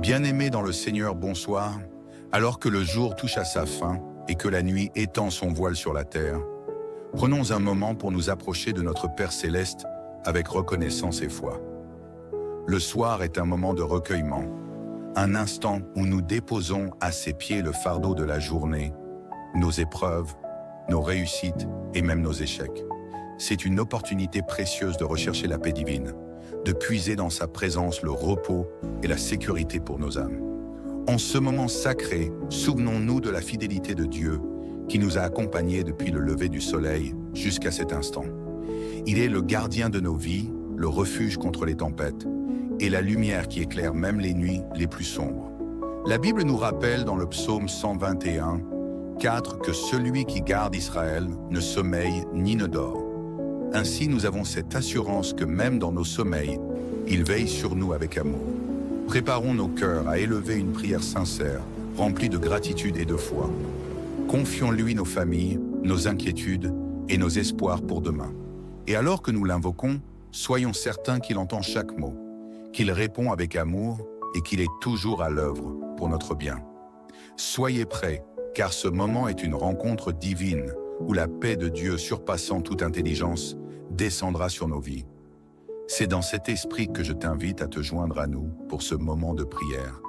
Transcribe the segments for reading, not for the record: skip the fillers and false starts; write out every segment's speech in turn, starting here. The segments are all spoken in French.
Bien-aimés dans le Seigneur, bonsoir. Alors que le jour touche à sa fin et que la nuit étend son voile sur la terre, prenons un moment pour nous approcher de notre Père Céleste avec reconnaissance et foi. Le soir est un moment de recueillement, un instant où nous déposons à ses pieds le fardeau de la journée, nos épreuves, nos réussites et même nos échecs. C'est une opportunité précieuse de rechercher la paix divine, de puiser dans sa présence le repos et la sécurité pour nos âmes. En ce moment sacré, souvenons-nous de la fidélité de Dieu qui nous a accompagnés depuis le lever du soleil jusqu'à cet instant. Il est le gardien de nos vies, le refuge contre les tempêtes et la lumière qui éclaire même les nuits les plus sombres. La Bible nous rappelle dans le psaume 121, 4 que celui qui garde Israël ne sommeille ni ne dort. Ainsi, nous avons cette assurance que même dans nos sommeils, il veille sur nous avec amour. Préparons nos cœurs à élever une prière sincère, remplie de gratitude et de foi. Confions-lui nos familles, nos inquiétudes et nos espoirs pour demain. Et alors que nous l'invoquons, soyons certains qu'il entend chaque mot, qu'il répond avec amour et qu'il est toujours à l'œuvre pour notre bien. Soyez prêts, car ce moment est une rencontre divine où la paix de Dieu surpassant toute intelligence descendra sur nos vies. C'est dans cet esprit que je t'invite à te joindre à nous pour ce moment de prière.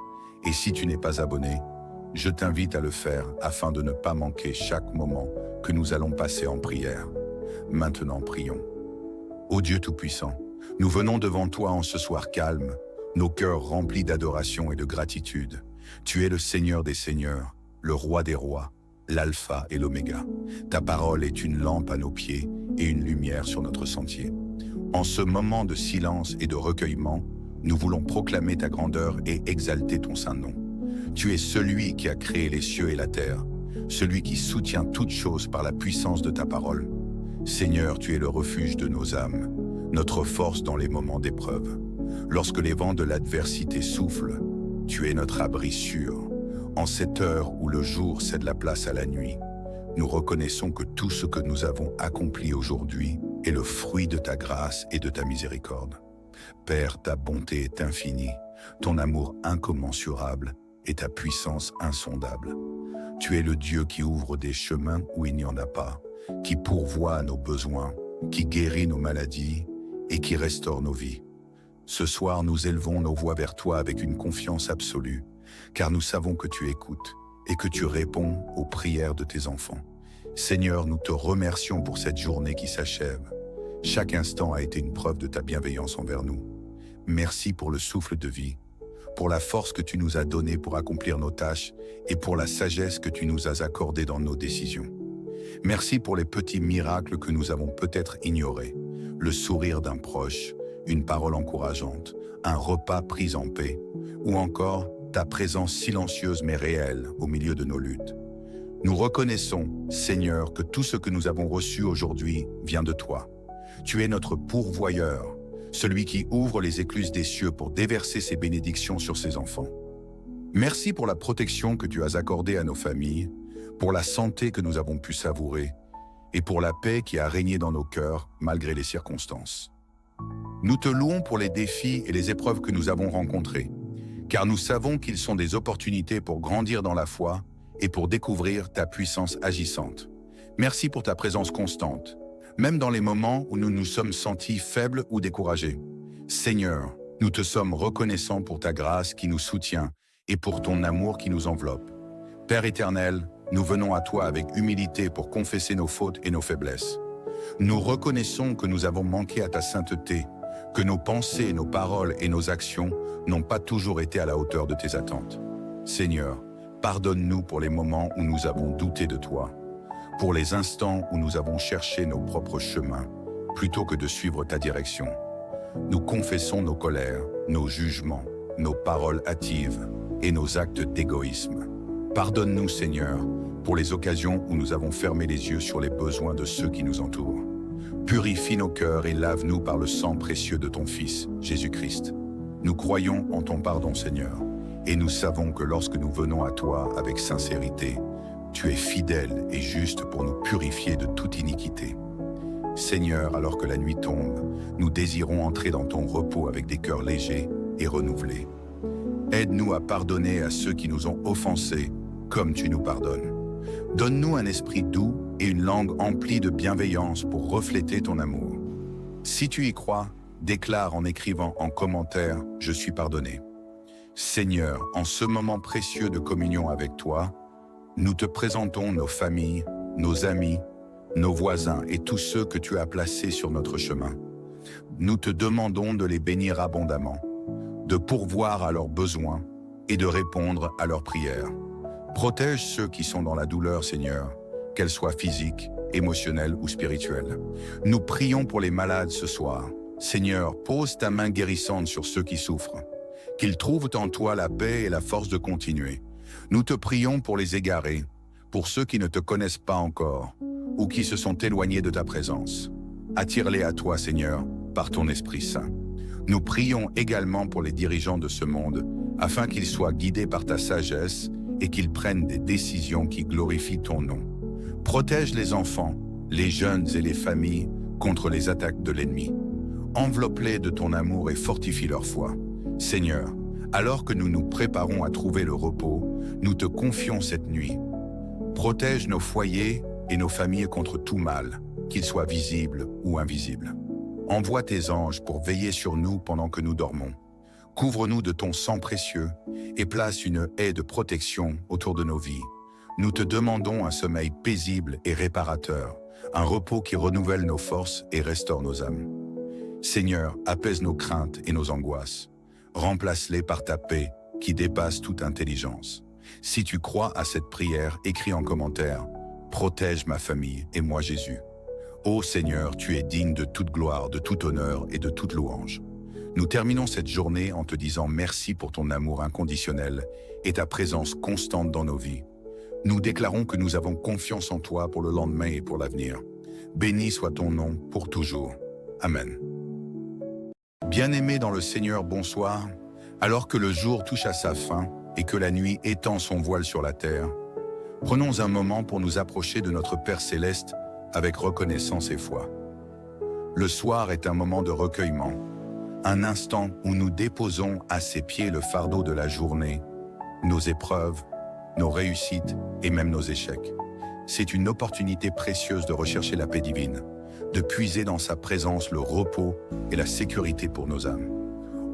Et si tu n'es pas abonné, je t'invite à le faire afin de ne pas manquer chaque moment que nous allons passer en prière. Maintenant, prions. Ô Dieu Tout-Puissant, nous venons devant toi en ce soir calme, nos cœurs remplis d'adoration et de gratitude. Tu es le Seigneur des Seigneurs, le Roi des Rois, l'Alpha et l'Oméga. Ta parole est une lampe à nos pieds et une lumière sur notre sentier. En ce moment de silence et de recueillement, nous voulons proclamer ta grandeur et exalter ton saint nom. Tu es celui qui a créé les cieux et la terre, celui qui soutient toutes choses par la puissance de ta parole. Seigneur, tu es le refuge de nos âmes, notre force dans les moments d'épreuve. Lorsque les vents de l'adversité soufflent, tu es notre abri sûr. En cette heure où le jour cède la place à la nuit, nous reconnaissons que tout ce que nous avons accompli aujourd'hui est le fruit de ta grâce et de ta miséricorde. Père, ta bonté est infinie, ton amour incommensurable et ta puissance insondable. Tu es le Dieu qui ouvre des chemins où il n'y en a pas, qui pourvoit à nos besoins, qui guérit nos maladies et qui restaure nos vies. Ce soir, nous élevons nos voix vers toi avec une confiance absolue, car nous savons que tu écoutes et que tu réponds aux prières de tes enfants. Seigneur, nous te remercions pour cette journée qui s'achève. Chaque instant a été une preuve de ta bienveillance envers nous. Merci pour le souffle de vie, pour la force que tu nous as donnée pour accomplir nos tâches et pour la sagesse que tu nous as accordée dans nos décisions. Merci pour les petits miracles que nous avons peut-être ignorés, le sourire d'un proche, une parole encourageante, un repas pris en paix, ou encore ta présence silencieuse mais réelle au milieu de nos luttes. Nous reconnaissons, Seigneur, que tout ce que nous avons reçu aujourd'hui vient de toi. Tu es notre pourvoyeur, celui qui ouvre les écluses des cieux pour déverser ses bénédictions sur ses enfants. Merci pour la protection que tu as accordée à nos familles, pour la santé que nous avons pu savourer et pour la paix qui a régné dans nos cœurs malgré les circonstances. Nous te louons pour les défis et les épreuves que nous avons rencontrés, car nous savons qu'ils sont des opportunités pour grandir dans la foi et pour découvrir ta puissance agissante. Merci pour ta présence constante, même dans les moments où nous nous sommes sentis faibles ou découragés. Seigneur, nous te sommes reconnaissants pour ta grâce qui nous soutient et pour ton amour qui nous enveloppe. Père éternel, nous venons à toi avec humilité pour confesser nos fautes et nos faiblesses. Nous reconnaissons que nous avons manqué à ta sainteté, que nos pensées, nos paroles et nos actions n'ont pas toujours été à la hauteur de tes attentes. Seigneur, pardonne-nous pour les moments où nous avons douté de toi, pour les instants où nous avons cherché nos propres chemins, plutôt que de suivre ta direction. Nous confessons nos colères, nos jugements, nos paroles hâtives et nos actes d'égoïsme. Pardonne-nous, Seigneur, pour les occasions où nous avons fermé les yeux sur les besoins de ceux qui nous entourent. Purifie nos cœurs et lave-nous par le sang précieux de ton Fils, Jésus-Christ. Nous croyons en ton pardon, Seigneur, et nous savons que lorsque nous venons à toi avec sincérité, tu es fidèle et juste pour nous purifier de toute iniquité. Seigneur, alors que la nuit tombe, nous désirons entrer dans ton repos avec des cœurs légers et renouvelés. Aide-nous à pardonner à ceux qui nous ont offensés, comme tu nous pardonnes. Donne-nous un esprit doux et une langue emplie de bienveillance pour refléter ton amour. Si tu y crois, déclare en écrivant en commentaire « Je suis pardonné ». Seigneur, en ce moment précieux de communion avec toi, nous te présentons nos familles, nos amis, nos voisins et tous ceux que tu as placés sur notre chemin. Nous te demandons de les bénir abondamment, de pourvoir à leurs besoins et de répondre à leurs prières. Protège ceux qui sont dans la douleur, Seigneur, qu'elle soit physique, émotionnelle ou spirituelle. Nous prions pour les malades ce soir. Seigneur, pose ta main guérissante sur ceux qui souffrent. Qu'ils trouvent en toi la paix et la force de continuer. Nous te prions pour les égarés, pour ceux qui ne te connaissent pas encore ou qui se sont éloignés de ta présence. Attire-les à toi, Seigneur, par ton Esprit Saint. Nous prions également pour les dirigeants de ce monde, afin qu'ils soient guidés par ta sagesse et qu'ils prennent des décisions qui glorifient ton nom. Protège les enfants, les jeunes et les familles contre les attaques de l'ennemi. Enveloppe-les de ton amour et fortifie leur foi. Seigneur, alors que nous nous préparons à trouver le repos, nous te confions cette nuit. Protège nos foyers et nos familles contre tout mal, qu'ils soient visibles ou invisibles. Envoie tes anges pour veiller sur nous pendant que nous dormons. Couvre-nous de ton sang précieux et place une haie de protection autour de nos vies. Nous te demandons un sommeil paisible et réparateur, un repos qui renouvelle nos forces et restaure nos âmes. Seigneur, apaise nos craintes et nos angoisses. Remplace-les par ta paix qui dépasse toute intelligence. Si tu crois à cette prière, écris en commentaire « Protège ma famille et moi Jésus ». Ô Seigneur, tu es digne de toute gloire, de tout honneur et de toute louange. Nous terminons cette journée en te disant merci pour ton amour inconditionnel et ta présence constante dans nos vies. Nous déclarons que nous avons confiance en toi pour le lendemain et pour l'avenir. Béni soit ton nom pour toujours. Amen. Bien-aimés dans le Seigneur, bonsoir. Alors que le jour touche à sa fin et que la nuit étend son voile sur la terre, prenons un moment pour nous approcher de notre Père Céleste avec reconnaissance et foi. Le soir est un moment de recueillement, un instant où nous déposons à ses pieds le fardeau de la journée, nos épreuves, nos réussites et même nos échecs. C'est une opportunité précieuse de rechercher la paix divine, de puiser dans sa présence le repos et la sécurité pour nos âmes.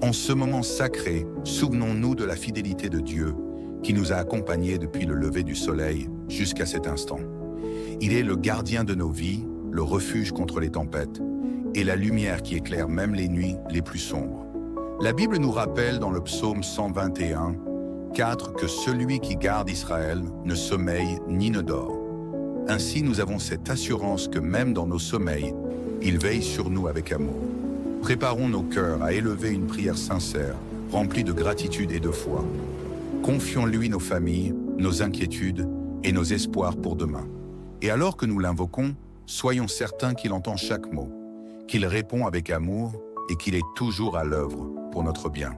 En ce moment sacré, souvenons-nous de la fidélité de Dieu qui nous a accompagnés depuis le lever du soleil jusqu'à cet instant. Il est le gardien de nos vies, le refuge contre les tempêtes et la lumière qui éclaire même les nuits les plus sombres. La Bible nous rappelle dans le psaume 121, 4 que celui qui garde Israël ne sommeille ni ne dort. Ainsi, nous avons cette assurance que même dans nos sommeils, il veille sur nous avec amour. Préparons nos cœurs à élever une prière sincère, remplie de gratitude et de foi. Confions-lui nos familles, nos inquiétudes et nos espoirs pour demain. Et alors que nous l'invoquons, soyons certains qu'il entend chaque mot, qu'il répond avec amour et qu'il est toujours à l'œuvre pour notre bien.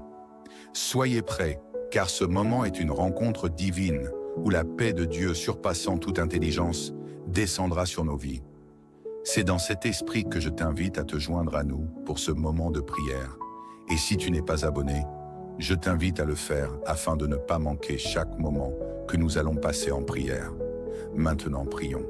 Soyez prêts, car ce moment est une rencontre divine où la paix de Dieu surpassant toute intelligence descendra sur nos vies. C'est dans cet esprit que je t'invite à te joindre à nous pour ce moment de prière. Et si tu n'es pas abonné, je t'invite à le faire afin de ne pas manquer chaque moment que nous allons passer en prière. Maintenant, prions.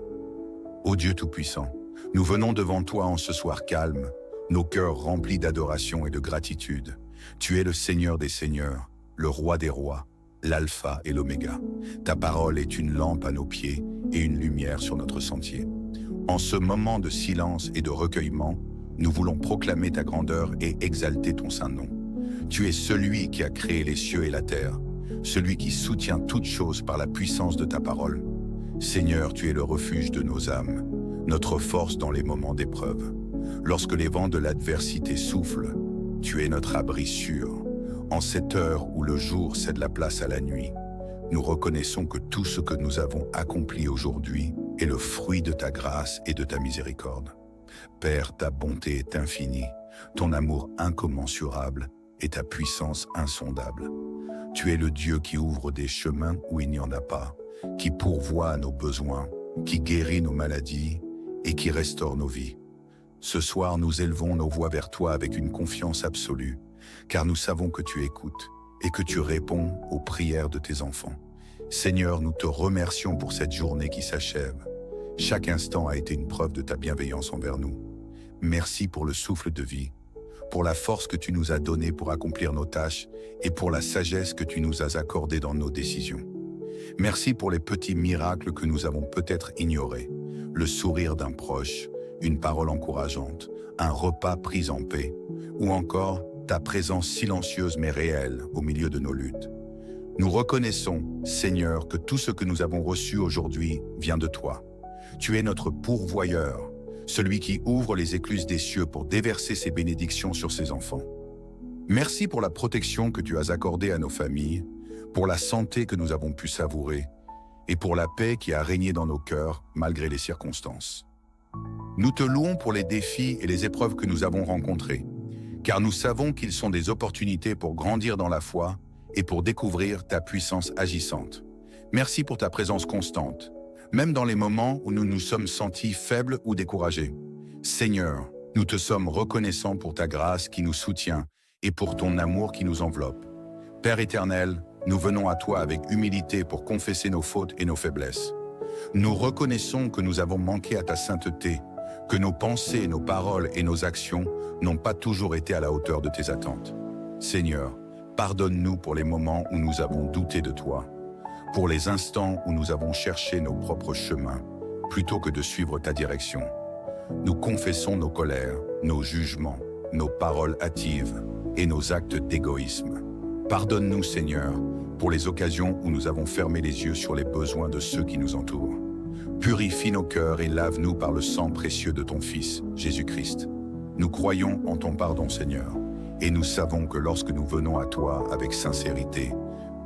Ô Dieu Tout-Puissant, nous venons devant toi en ce soir calme, nos cœurs remplis d'adoration et de gratitude. Tu es le Seigneur des Seigneurs, le Roi des Rois, l'Alpha et l'Oméga. Ta parole est une lampe à nos pieds et une lumière sur notre sentier. En ce moment de silence et de recueillement, nous voulons proclamer ta grandeur et exalter ton saint nom. Tu es celui qui a créé les cieux et la terre, celui qui soutient toutes choses par la puissance de ta parole. Seigneur, tu es le refuge de nos âmes, notre force dans les moments d'épreuve. Lorsque les vents de l'adversité soufflent, tu es notre abri sûr. En cette heure où le jour cède la place à la nuit, nous reconnaissons que tout ce que nous avons accompli aujourd'hui est le fruit de ta grâce et de ta miséricorde. Père, ta bonté est infinie, ton amour incommensurable et ta puissance insondable. Tu es le Dieu qui ouvre des chemins où il n'y en a pas, qui pourvoit à nos besoins, qui guérit nos maladies et qui restaure nos vies. Ce soir, nous élevons nos voix vers toi avec une confiance absolue, car nous savons que tu écoutes et que tu réponds aux prières de tes enfants. Seigneur, nous te remercions pour cette journée qui s'achève. Chaque instant a été une preuve de ta bienveillance envers nous. Merci pour le souffle de vie, pour la force que tu nous as donnée pour accomplir nos tâches et pour la sagesse que tu nous as accordée dans nos décisions. Merci pour les petits miracles que nous avons peut-être ignorés, le sourire d'un proche, une parole encourageante, un repas pris en paix, ou encore ta présence silencieuse mais réelle au milieu de nos luttes. Nous reconnaissons, Seigneur, que tout ce que nous avons reçu aujourd'hui vient de toi. Tu es notre pourvoyeur, celui qui ouvre les écluses des cieux pour déverser ses bénédictions sur ses enfants. Merci pour la protection que tu as accordée à nos familles, pour la santé que nous avons pu savourer et pour la paix qui a régné dans nos cœurs malgré les circonstances. Nous te louons pour les défis et les épreuves que nous avons rencontrés, car nous savons qu'ils sont des opportunités pour grandir dans la foi et pour découvrir ta puissance agissante. Merci pour ta présence constante, même dans les moments où nous nous sommes sentis faibles ou découragés. Seigneur, nous te sommes reconnaissants pour ta grâce qui nous soutient et pour ton amour qui nous enveloppe. Père éternel, nous venons à toi avec humilité pour confesser nos fautes et nos faiblesses. Nous reconnaissons que nous avons manqué à ta sainteté, que nos pensées, nos paroles et nos actions n'ont pas toujours été à la hauteur de tes attentes. Seigneur, pardonne-nous pour les moments où nous avons douté de toi, pour les instants où nous avons cherché nos propres chemins, plutôt que de suivre ta direction. Nous confessons nos colères, nos jugements, nos paroles hâtives et nos actes d'égoïsme. Pardonne-nous, Seigneur, pour les occasions où nous avons fermé les yeux sur les besoins de ceux qui nous entourent. Purifie nos cœurs et lave-nous par le sang précieux de ton Fils, Jésus-Christ. Nous croyons en ton pardon, Seigneur, et nous savons que lorsque nous venons à toi avec sincérité,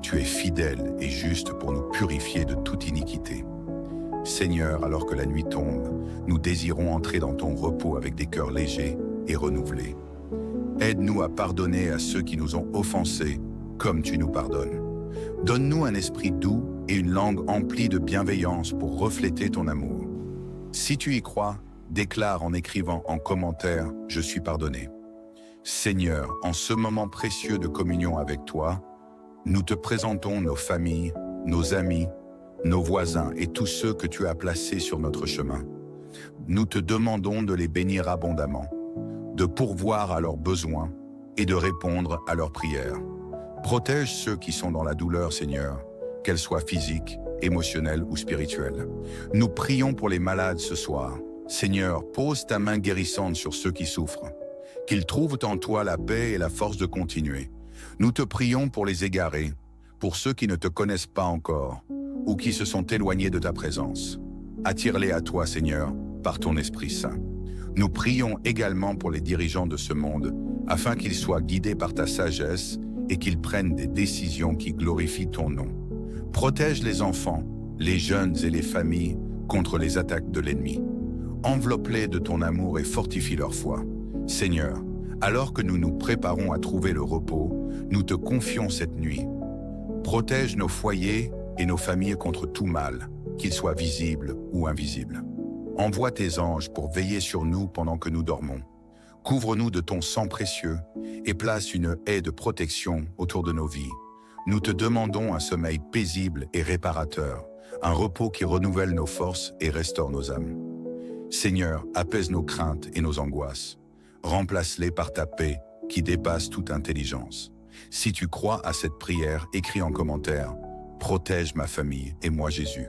tu es fidèle et juste pour nous purifier de toute iniquité. Seigneur, alors que la nuit tombe, nous désirons entrer dans ton repos avec des cœurs légers et renouvelés. Aide-nous à pardonner à ceux qui nous ont offensés, comme tu nous pardonnes. Donne-nous un esprit doux et une langue emplie de bienveillance pour refléter ton amour. Si tu y crois, déclare en écrivant en commentaire « Je suis pardonné ». Seigneur, en ce moment précieux de communion avec toi, nous te présentons nos familles, nos amis, nos voisins et tous ceux que tu as placés sur notre chemin. Nous te demandons de les bénir abondamment, de pourvoir à leurs besoins et de répondre à leurs prières. Protège ceux qui sont dans la douleur, Seigneur, qu'elle soit physique, émotionnelle ou spirituelle. Nous prions pour les malades ce soir. Seigneur, pose ta main guérissante sur ceux qui souffrent, qu'ils trouvent en toi la paix et la force de continuer. Nous te prions pour les égarés, pour ceux qui ne te connaissent pas encore ou qui se sont éloignés de ta présence. Attire-les à toi, Seigneur, par ton Esprit Saint. Nous prions également pour les dirigeants de ce monde, afin qu'ils soient guidés par ta sagesse et qu'ils prennent des décisions qui glorifient ton nom. Protège les enfants, les jeunes et les familles contre les attaques de l'ennemi. Enveloppe-les de ton amour et fortifie leur foi. Seigneur, alors que nous nous préparons à trouver le repos, nous te confions cette nuit. Protège nos foyers et nos familles contre tout mal, qu'il soit visible ou invisible. Envoie tes anges pour veiller sur nous pendant que nous dormons. Couvre-nous de ton sang précieux et place une haie de protection autour de nos vies. Nous te demandons un sommeil paisible et réparateur, un repos qui renouvelle nos forces et restaure nos âmes. Seigneur, apaise nos craintes et nos angoisses. Remplace-les par ta paix qui dépasse toute intelligence. Si tu crois à cette prière, écris en commentaire « Protège ma famille et moi Jésus ».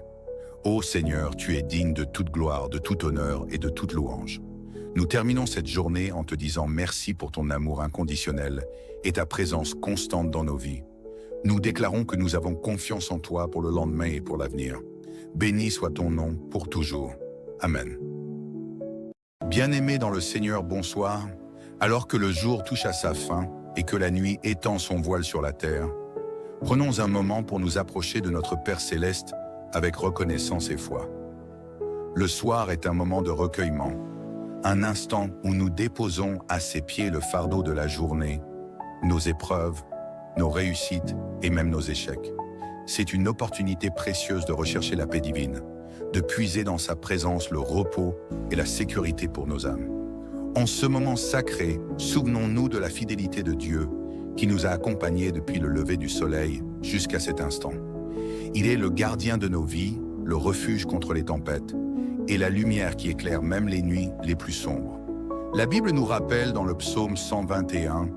Ô Seigneur, tu es digne de toute gloire, de tout honneur et de toute louange. Nous terminons cette journée en te disant merci pour ton amour inconditionnel et ta présence constante dans nos vies. Nous déclarons que nous avons confiance en toi pour le lendemain et pour l'avenir. Béni soit ton nom pour toujours. Amen. Bien-aimés dans le Seigneur, bonsoir. Alors que le jour touche à sa fin et que la nuit étend son voile sur la terre, prenons un moment pour nous approcher de notre Père Céleste avec reconnaissance et foi. Le soir est un moment de recueillement, un instant où nous déposons à ses pieds le fardeau de la journée, nos épreuves, nos réussites et même nos échecs. C'est une opportunité précieuse de rechercher la paix divine, de puiser dans sa présence le repos et la sécurité pour nos âmes. En ce moment sacré, souvenons-nous de la fidélité de Dieu qui nous a accompagnés depuis le lever du soleil jusqu'à cet instant. Il est le gardien de nos vies, le refuge contre les tempêtes, et la lumière qui éclaire même les nuits les plus sombres. La Bible nous rappelle dans le psaume 121,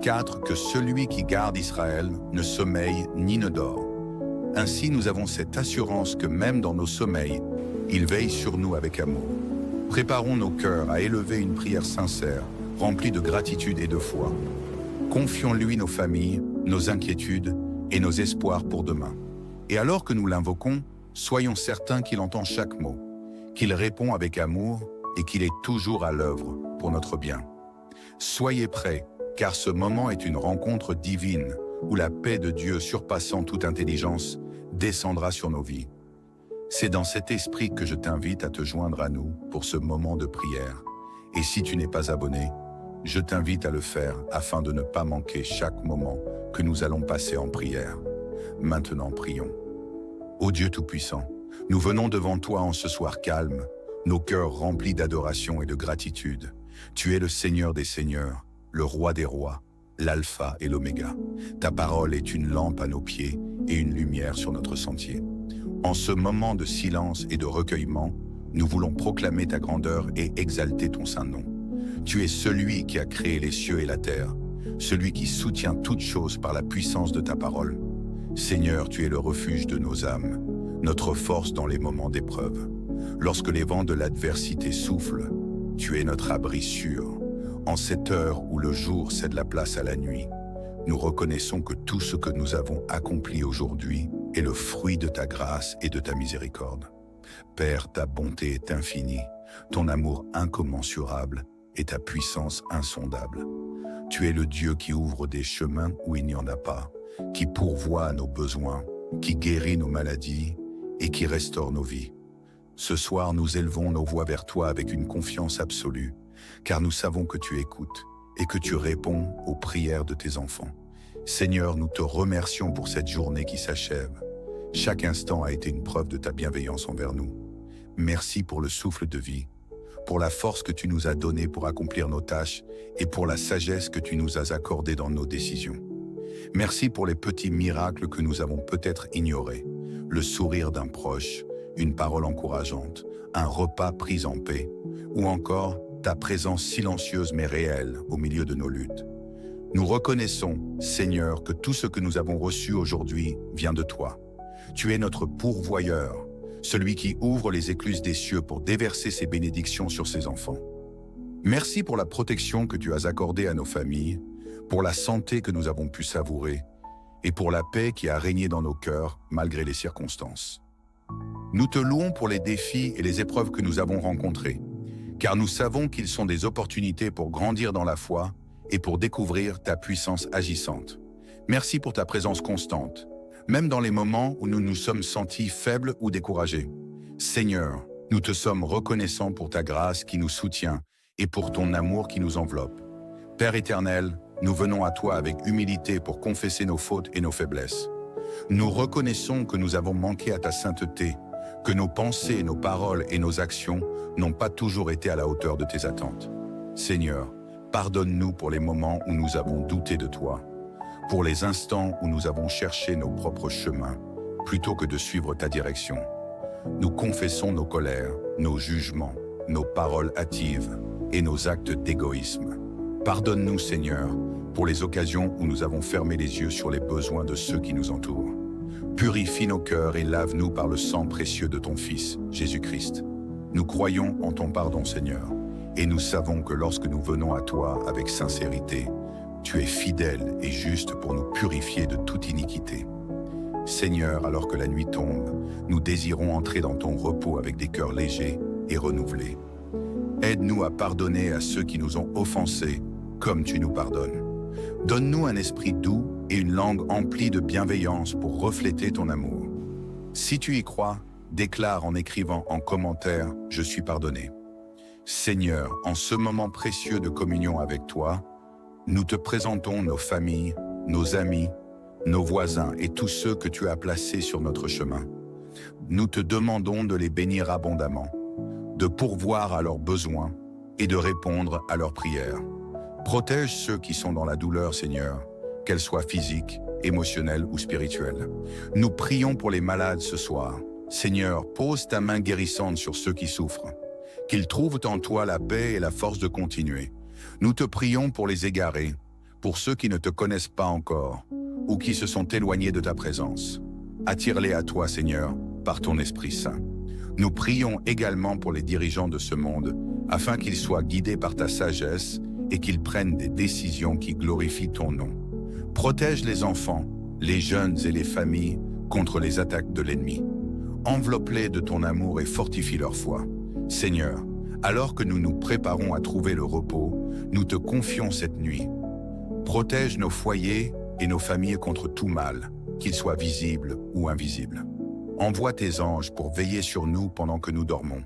4 que celui qui garde Israël ne sommeille ni ne dort. Ainsi, nous avons cette assurance que même dans nos sommeils, il veille sur nous avec amour. Préparons nos cœurs à élever une prière sincère, remplie de gratitude et de foi. Confions-lui nos familles, nos inquiétudes et nos espoirs pour demain. Et alors que nous l'invoquons, soyons certains qu'il entend chaque mot, qu'il répond avec amour et qu'il est toujours à l'œuvre pour notre bien. Soyez prêts, car ce moment est une rencontre divine où la paix de Dieu surpassant toute intelligence descendra sur nos vies. C'est dans cet esprit que je t'invite à te joindre à nous pour ce moment de prière. Et si tu n'es pas abonné, je t'invite à le faire afin de ne pas manquer chaque moment que nous allons passer en prière. Maintenant, prions. Ô Dieu Tout-Puissant, nous venons devant toi en ce soir calme, nos cœurs remplis d'adoration et de gratitude. Tu es le Seigneur des Seigneurs, le Roi des Rois, l'Alpha et l'Oméga. Ta parole est une lampe à nos pieds et une lumière sur notre sentier. En ce moment de silence et de recueillement, nous voulons proclamer ta grandeur et exalter ton saint nom. Tu es celui qui a créé les cieux et la terre, celui qui soutient toutes choses par la puissance de ta parole. Seigneur, tu es le refuge de nos âmes, notre force dans les moments d'épreuve. Lorsque les vents de l'adversité soufflent, tu es notre abri sûr. En cette heure où le jour cède la place à la nuit, nous reconnaissons que tout ce que nous avons accompli aujourd'hui est le fruit de ta grâce et de ta miséricorde. Père, ta bonté est infinie, ton amour incommensurable et ta puissance insondable. Tu es le Dieu qui ouvre des chemins où il n'y en a pas, qui pourvoit à nos besoins, qui guérit nos maladies et qui restaure nos vies. Ce soir, nous élevons nos voix vers toi avec une confiance absolue, car nous savons que tu écoutes et que tu réponds aux prières de tes enfants. Seigneur, nous te remercions pour cette journée qui s'achève. Chaque instant a été une preuve de ta bienveillance envers nous. Merci pour le souffle de vie, pour la force que tu nous as donnée pour accomplir nos tâches et pour la sagesse que tu nous as accordée dans nos décisions. Merci pour les petits miracles que nous avons peut-être ignorés, le sourire d'un proche, une parole encourageante, un repas pris en paix, ou encore ta présence silencieuse mais réelle au milieu de nos luttes. Nous reconnaissons, Seigneur, que tout ce que nous avons reçu aujourd'hui vient de toi. Tu es notre pourvoyeur, celui qui ouvre les écluses des cieux pour déverser ses bénédictions sur ses enfants. Merci pour la protection que tu as accordée à nos familles, pour la santé que nous avons pu savourer et pour la paix qui a régné dans nos cœurs malgré les circonstances. Nous te louons pour les défis et les épreuves que nous avons rencontrés, car nous savons qu'ils sont des opportunités pour grandir dans la foi et pour découvrir ta puissance agissante. Merci pour ta présence constante, même dans les moments où nous nous sommes sentis faibles ou découragés. Seigneur, nous te sommes reconnaissants pour ta grâce qui nous soutient et pour ton amour qui nous enveloppe. Père éternel, nous venons à toi avec humilité pour confesser nos fautes et nos faiblesses. Nous reconnaissons que nous avons manqué à ta sainteté, que nos pensées, nos paroles et nos actions n'ont pas toujours été à la hauteur de tes attentes. Seigneur, pardonne-nous pour les moments où nous avons douté de toi, pour les instants où nous avons cherché nos propres chemins, plutôt que de suivre ta direction. Nous confessons nos colères, nos jugements, nos paroles hâtives et nos actes d'égoïsme. Pardonne-nous, Seigneur, pour les occasions où nous avons fermé les yeux sur les besoins de ceux qui nous entourent. Purifie nos cœurs et lave-nous par le sang précieux de ton Fils, Jésus-Christ. Nous croyons en ton pardon, Seigneur, et nous savons que lorsque nous venons à toi avec sincérité, tu es fidèle et juste pour nous purifier de toute iniquité. Seigneur, alors que la nuit tombe, nous désirons entrer dans ton repos avec des cœurs légers et renouvelés. Aide-nous à pardonner à ceux qui nous ont offensés, comme tu nous pardonnes. Donne-nous un esprit doux et une langue emplie de bienveillance pour refléter ton amour. Si tu y crois, déclare en écrivant en commentaire « Je suis pardonné ». Seigneur, en ce moment précieux de communion avec toi, nous te présentons nos familles, nos amis, nos voisins et tous ceux que tu as placés sur notre chemin. Nous te demandons de les bénir abondamment, de pourvoir à leurs besoins et de répondre à leurs prières. Protège ceux qui sont dans la douleur, Seigneur, qu'elles soient physiques, émotionnelles ou spirituelles. Nous prions pour les malades ce soir. Seigneur, pose ta main guérissante sur ceux qui souffrent. Qu'ils trouvent en toi la paix et la force de continuer. Nous te prions pour les égarés, pour ceux qui ne te connaissent pas encore, ou qui se sont éloignés de ta présence. Attire-les à toi, Seigneur, par ton Esprit Saint. Nous prions également pour les dirigeants de ce monde, afin qu'ils soient guidés par ta sagesse et qu'ils prennent des décisions qui glorifient ton nom. Protège les enfants, les jeunes et les familles contre les attaques de l'ennemi. Enveloppe-les de ton amour et fortifie leur foi. Seigneur, alors que nous nous préparons à trouver le repos, nous te confions cette nuit. Protège nos foyers et nos familles contre tout mal, qu'il soit visible ou invisible. Envoie tes anges pour veiller sur nous pendant que nous dormons.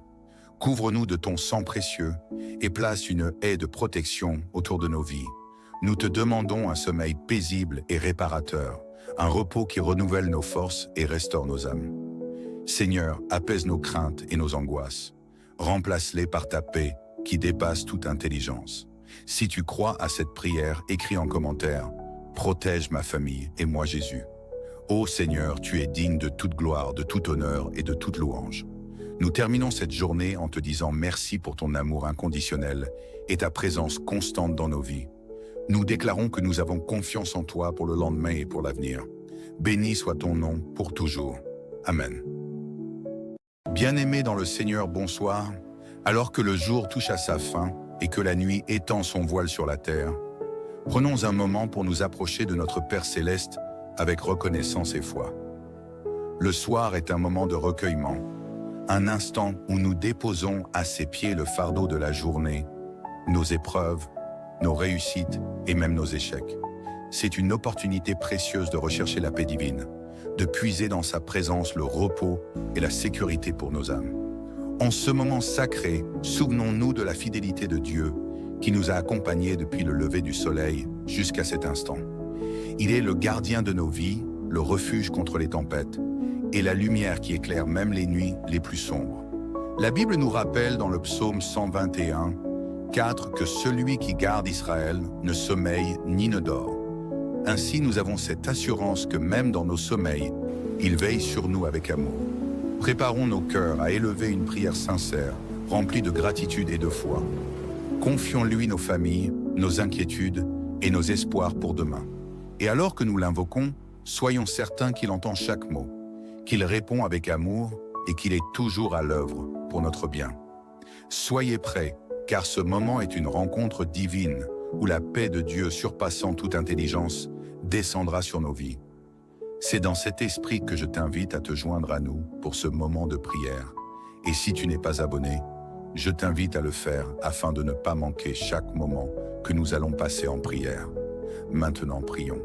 Couvre-nous de ton sang précieux et place une haie de protection autour de nos vies. Nous te demandons un sommeil paisible et réparateur, un repos qui renouvelle nos forces et restaure nos âmes. Seigneur, apaise nos craintes et nos angoisses. Remplace-les par ta paix qui dépasse toute intelligence. Si tu crois à cette prière, écris en commentaire « Protège ma famille et moi Jésus ». Ô Seigneur, tu es digne de toute gloire, de tout honneur et de toute louange. Nous terminons cette journée en te disant merci pour ton amour inconditionnel et ta présence constante dans nos vies. Nous déclarons que nous avons confiance en toi pour le lendemain et pour l'avenir. Béni soit ton nom pour toujours. Amen. Bien-aimés dans le Seigneur, bonsoir. Alors que le jour touche à sa fin et que la nuit étend son voile sur la terre, prenons un moment pour nous approcher de notre Père Céleste avec reconnaissance et foi. Le soir est un moment de recueillement, un instant où nous déposons à ses pieds le fardeau de la journée, nos épreuves, nos réussites et même nos échecs. C'est une opportunité précieuse de rechercher la paix divine, de puiser dans sa présence le repos et la sécurité pour nos âmes. En ce moment sacré, souvenons-nous de la fidélité de Dieu qui nous a accompagnés depuis le lever du soleil jusqu'à cet instant. Il est le gardien de nos vies, le refuge contre les tempêtes et la lumière qui éclaire même les nuits les plus sombres. La Bible nous rappelle dans le psaume 121, 4 que celui qui garde Israël ne sommeille ni ne dort. Ainsi, nous avons cette assurance que même dans nos sommeils, il veille sur nous avec amour. Préparons nos cœurs à élever une prière sincère, remplie de gratitude et de foi. Confions-lui nos familles, nos inquiétudes et nos espoirs pour demain. Et alors que nous l'invoquons, soyons certains qu'il entend chaque mot, qu'il répond avec amour et qu'il est toujours à l'œuvre pour notre bien. Soyez prêts, car ce moment est une rencontre divine où la paix de Dieu surpassant toute intelligence descendra sur nos vies. C'est dans cet esprit que je t'invite à te joindre à nous pour ce moment de prière. Et si tu n'es pas abonné, je t'invite à le faire afin de ne pas manquer chaque moment que nous allons passer en prière. Maintenant, prions.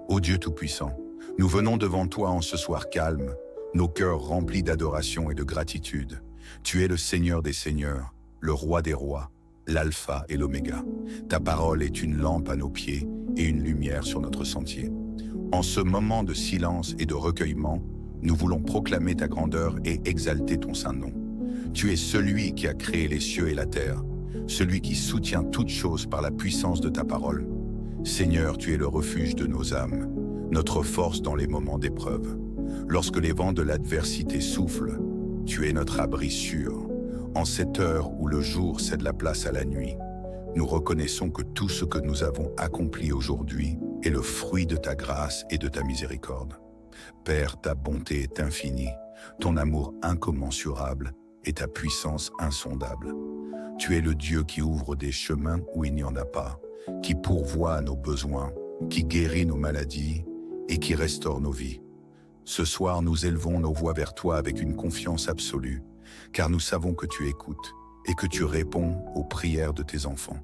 Ô Dieu Tout-Puissant, nous venons devant toi en ce soir calme, nos cœurs remplis d'adoration et de gratitude. Tu es le Seigneur des Seigneurs, le Roi des Rois, l'Alpha et l'Oméga. Ta parole est une lampe à nos pieds et une lumière sur notre sentier. En ce moment de silence et de recueillement, nous voulons proclamer ta grandeur et exalter ton saint nom. Tu es celui qui a créé les cieux et la terre, celui qui soutient toutes choses par la puissance de ta parole. Seigneur, tu es le refuge de nos âmes, notre force dans les moments d'épreuve. Lorsque les vents de l'adversité soufflent, tu es notre abri sûr. En cette heure où le jour cède la place à la nuit, nous reconnaissons que tout ce que nous avons accompli aujourd'hui est le fruit de ta grâce et de ta miséricorde. Père, ta bonté est infinie, ton amour incommensurable et ta puissance insondable. Tu es le Dieu qui ouvre des chemins où il n'y en a pas, qui pourvoit à nos besoins, qui guérit nos maladies et qui restaure nos vies. Ce soir, nous élevons nos voix vers toi avec une confiance absolue, car nous savons que tu écoutes et que tu réponds aux prières de tes enfants.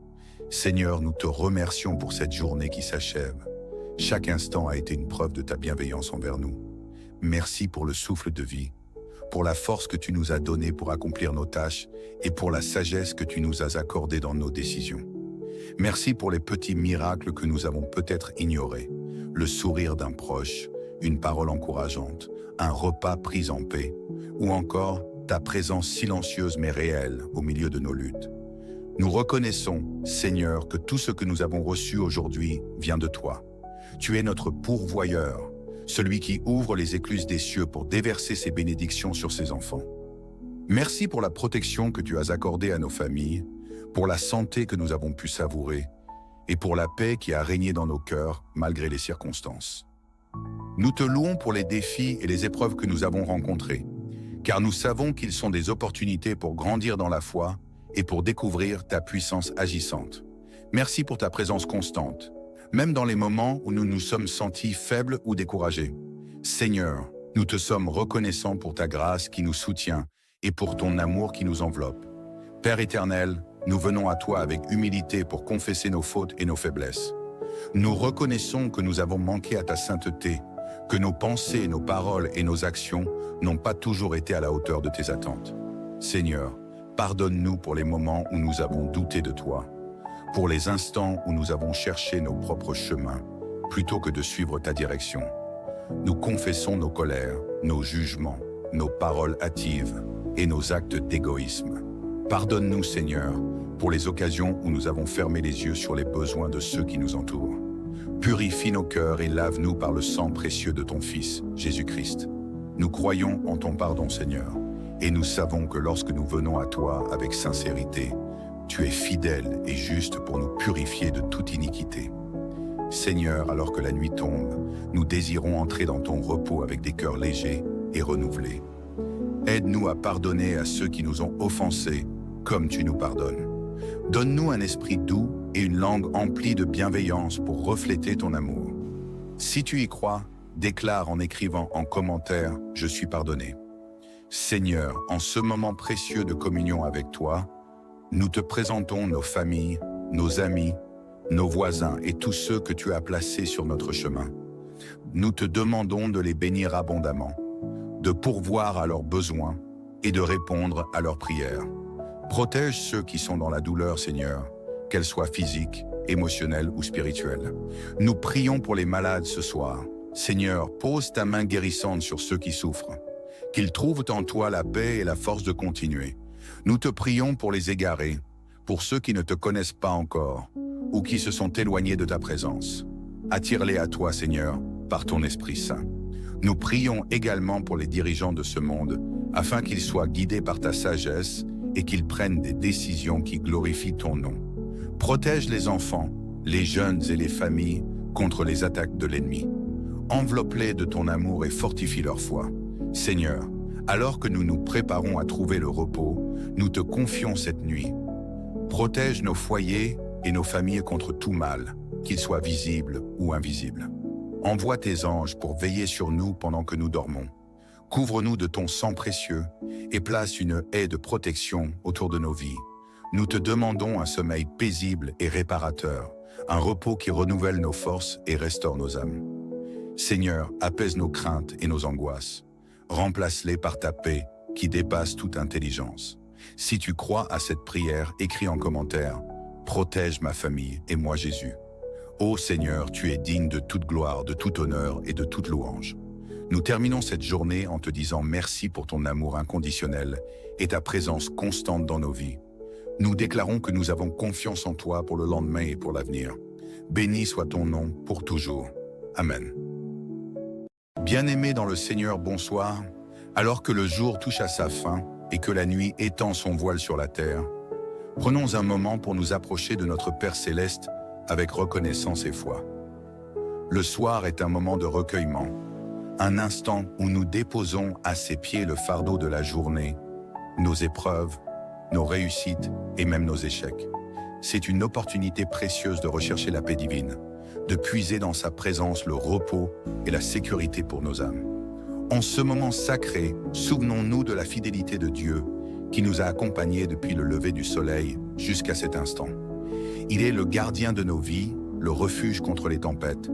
Seigneur, nous te remercions pour cette journée qui s'achève. Chaque instant a été une preuve de ta bienveillance envers nous. Merci pour le souffle de vie, pour la force que tu nous as donnée pour accomplir nos tâches et pour la sagesse que tu nous as accordée dans nos décisions. Merci pour les petits miracles que nous avons peut-être ignorés, le sourire d'un proche, une parole encourageante, un repas pris en paix, ou encore ta présence silencieuse mais réelle au milieu de nos luttes. Nous reconnaissons, Seigneur, que tout ce que nous avons reçu aujourd'hui vient de toi. Tu es notre pourvoyeur, celui qui ouvre les écluses des cieux pour déverser ses bénédictions sur ses enfants. Merci pour la protection que tu as accordée à nos familles, pour la santé que nous avons pu savourer et pour la paix qui a régné dans nos cœurs malgré les circonstances. Nous te louons pour les défis et les épreuves que nous avons rencontrés, car nous savons qu'ils sont des opportunités pour grandir dans la foi et pour découvrir ta puissance agissante. Merci pour ta présence constante, même dans les moments où nous nous sommes sentis faibles ou découragés. Seigneur, nous te sommes reconnaissants pour ta grâce qui nous soutient et pour ton amour qui nous enveloppe. Père éternel, nous venons à toi avec humilité pour confesser nos fautes et nos faiblesses. Nous reconnaissons que nous avons manqué à ta sainteté, que nos pensées, nos paroles et nos actions n'ont pas toujours été à la hauteur de tes attentes. Seigneur, pardonne-nous pour les moments où nous avons douté de toi, pour les instants où nous avons cherché nos propres chemins, plutôt que de suivre ta direction. Nous confessons nos colères, nos jugements, nos paroles hâtives et nos actes d'égoïsme. Pardonne-nous, Seigneur, pour les occasions où nous avons fermé les yeux sur les besoins de ceux qui nous entourent. Purifie nos cœurs et lave-nous par le sang précieux de ton Fils, Jésus-Christ. Nous croyons en ton pardon, Seigneur, et nous savons que lorsque nous venons à toi avec sincérité, tu es fidèle et juste pour nous purifier de toute iniquité. Seigneur, alors que la nuit tombe, nous désirons entrer dans ton repos avec des cœurs légers et renouvelés. Aide-nous à pardonner à ceux qui nous ont offensés, comme tu nous pardonnes. Donne-nous un esprit doux et une langue emplie de bienveillance pour refléter ton amour. Si tu y crois, déclare en écrivant en commentaire « Je suis pardonné ». Seigneur, en ce moment précieux de communion avec toi, nous te présentons nos familles, nos amis, nos voisins et tous ceux que tu as placés sur notre chemin. Nous te demandons de les bénir abondamment, de pourvoir à leurs besoins et de répondre à leurs prières. Protège ceux qui sont dans la douleur, Seigneur, qu'elle soit physique, émotionnelle ou spirituelle. Nous prions pour les malades ce soir. Seigneur, pose ta main guérissante sur ceux qui souffrent. Qu'ils trouvent en toi la paix et la force de continuer. Nous te prions pour les égarés, pour ceux qui ne te connaissent pas encore ou qui se sont éloignés de ta présence. Attire-les à toi, Seigneur, par ton Esprit Saint. Nous prions également pour les dirigeants de ce monde, afin qu'ils soient guidés par ta sagesse et qu'ils prennent des décisions qui glorifient ton nom. Protège les enfants, les jeunes et les familles contre les attaques de l'ennemi. Enveloppe-les de ton amour et fortifie leur foi. Seigneur, alors que nous nous préparons à trouver le repos, nous te confions cette nuit. Protège nos foyers et nos familles contre tout mal, qu'il soit visible ou invisible. Envoie tes anges pour veiller sur nous pendant que nous dormons. Couvre-nous de ton sang précieux et place une haie de protection autour de nos vies. Nous te demandons un sommeil paisible et réparateur, un repos qui renouvelle nos forces et restaure nos âmes. Seigneur, apaise nos craintes et nos angoisses. Remplace-les par ta paix qui dépasse toute intelligence. Si tu crois à cette prière, écris en commentaire « Protège ma famille et moi Jésus ». Ô Seigneur, tu es digne de toute gloire, de tout honneur et de toute louange. Nous terminons cette journée en te disant merci pour ton amour inconditionnel et ta présence constante dans nos vies. Nous déclarons que nous avons confiance en toi pour le lendemain et pour l'avenir. Béni soit ton nom pour toujours. Amen. Bien-aimés dans le Seigneur, bonsoir. Alors que le jour touche à sa fin et que la nuit étend son voile sur la terre, prenons un moment pour nous approcher de notre Père Céleste avec reconnaissance et foi. Le soir est un moment de recueillement, un instant où nous déposons à ses pieds le fardeau de la journée, nos épreuves, nos réussites et même nos échecs. C'est une opportunité précieuse de rechercher la paix divine, de puiser dans sa présence le repos et la sécurité pour nos âmes. En ce moment sacré, souvenons-nous de la fidélité de Dieu qui nous a accompagnés depuis le lever du soleil jusqu'à cet instant. Il est le gardien de nos vies, le refuge contre les tempêtes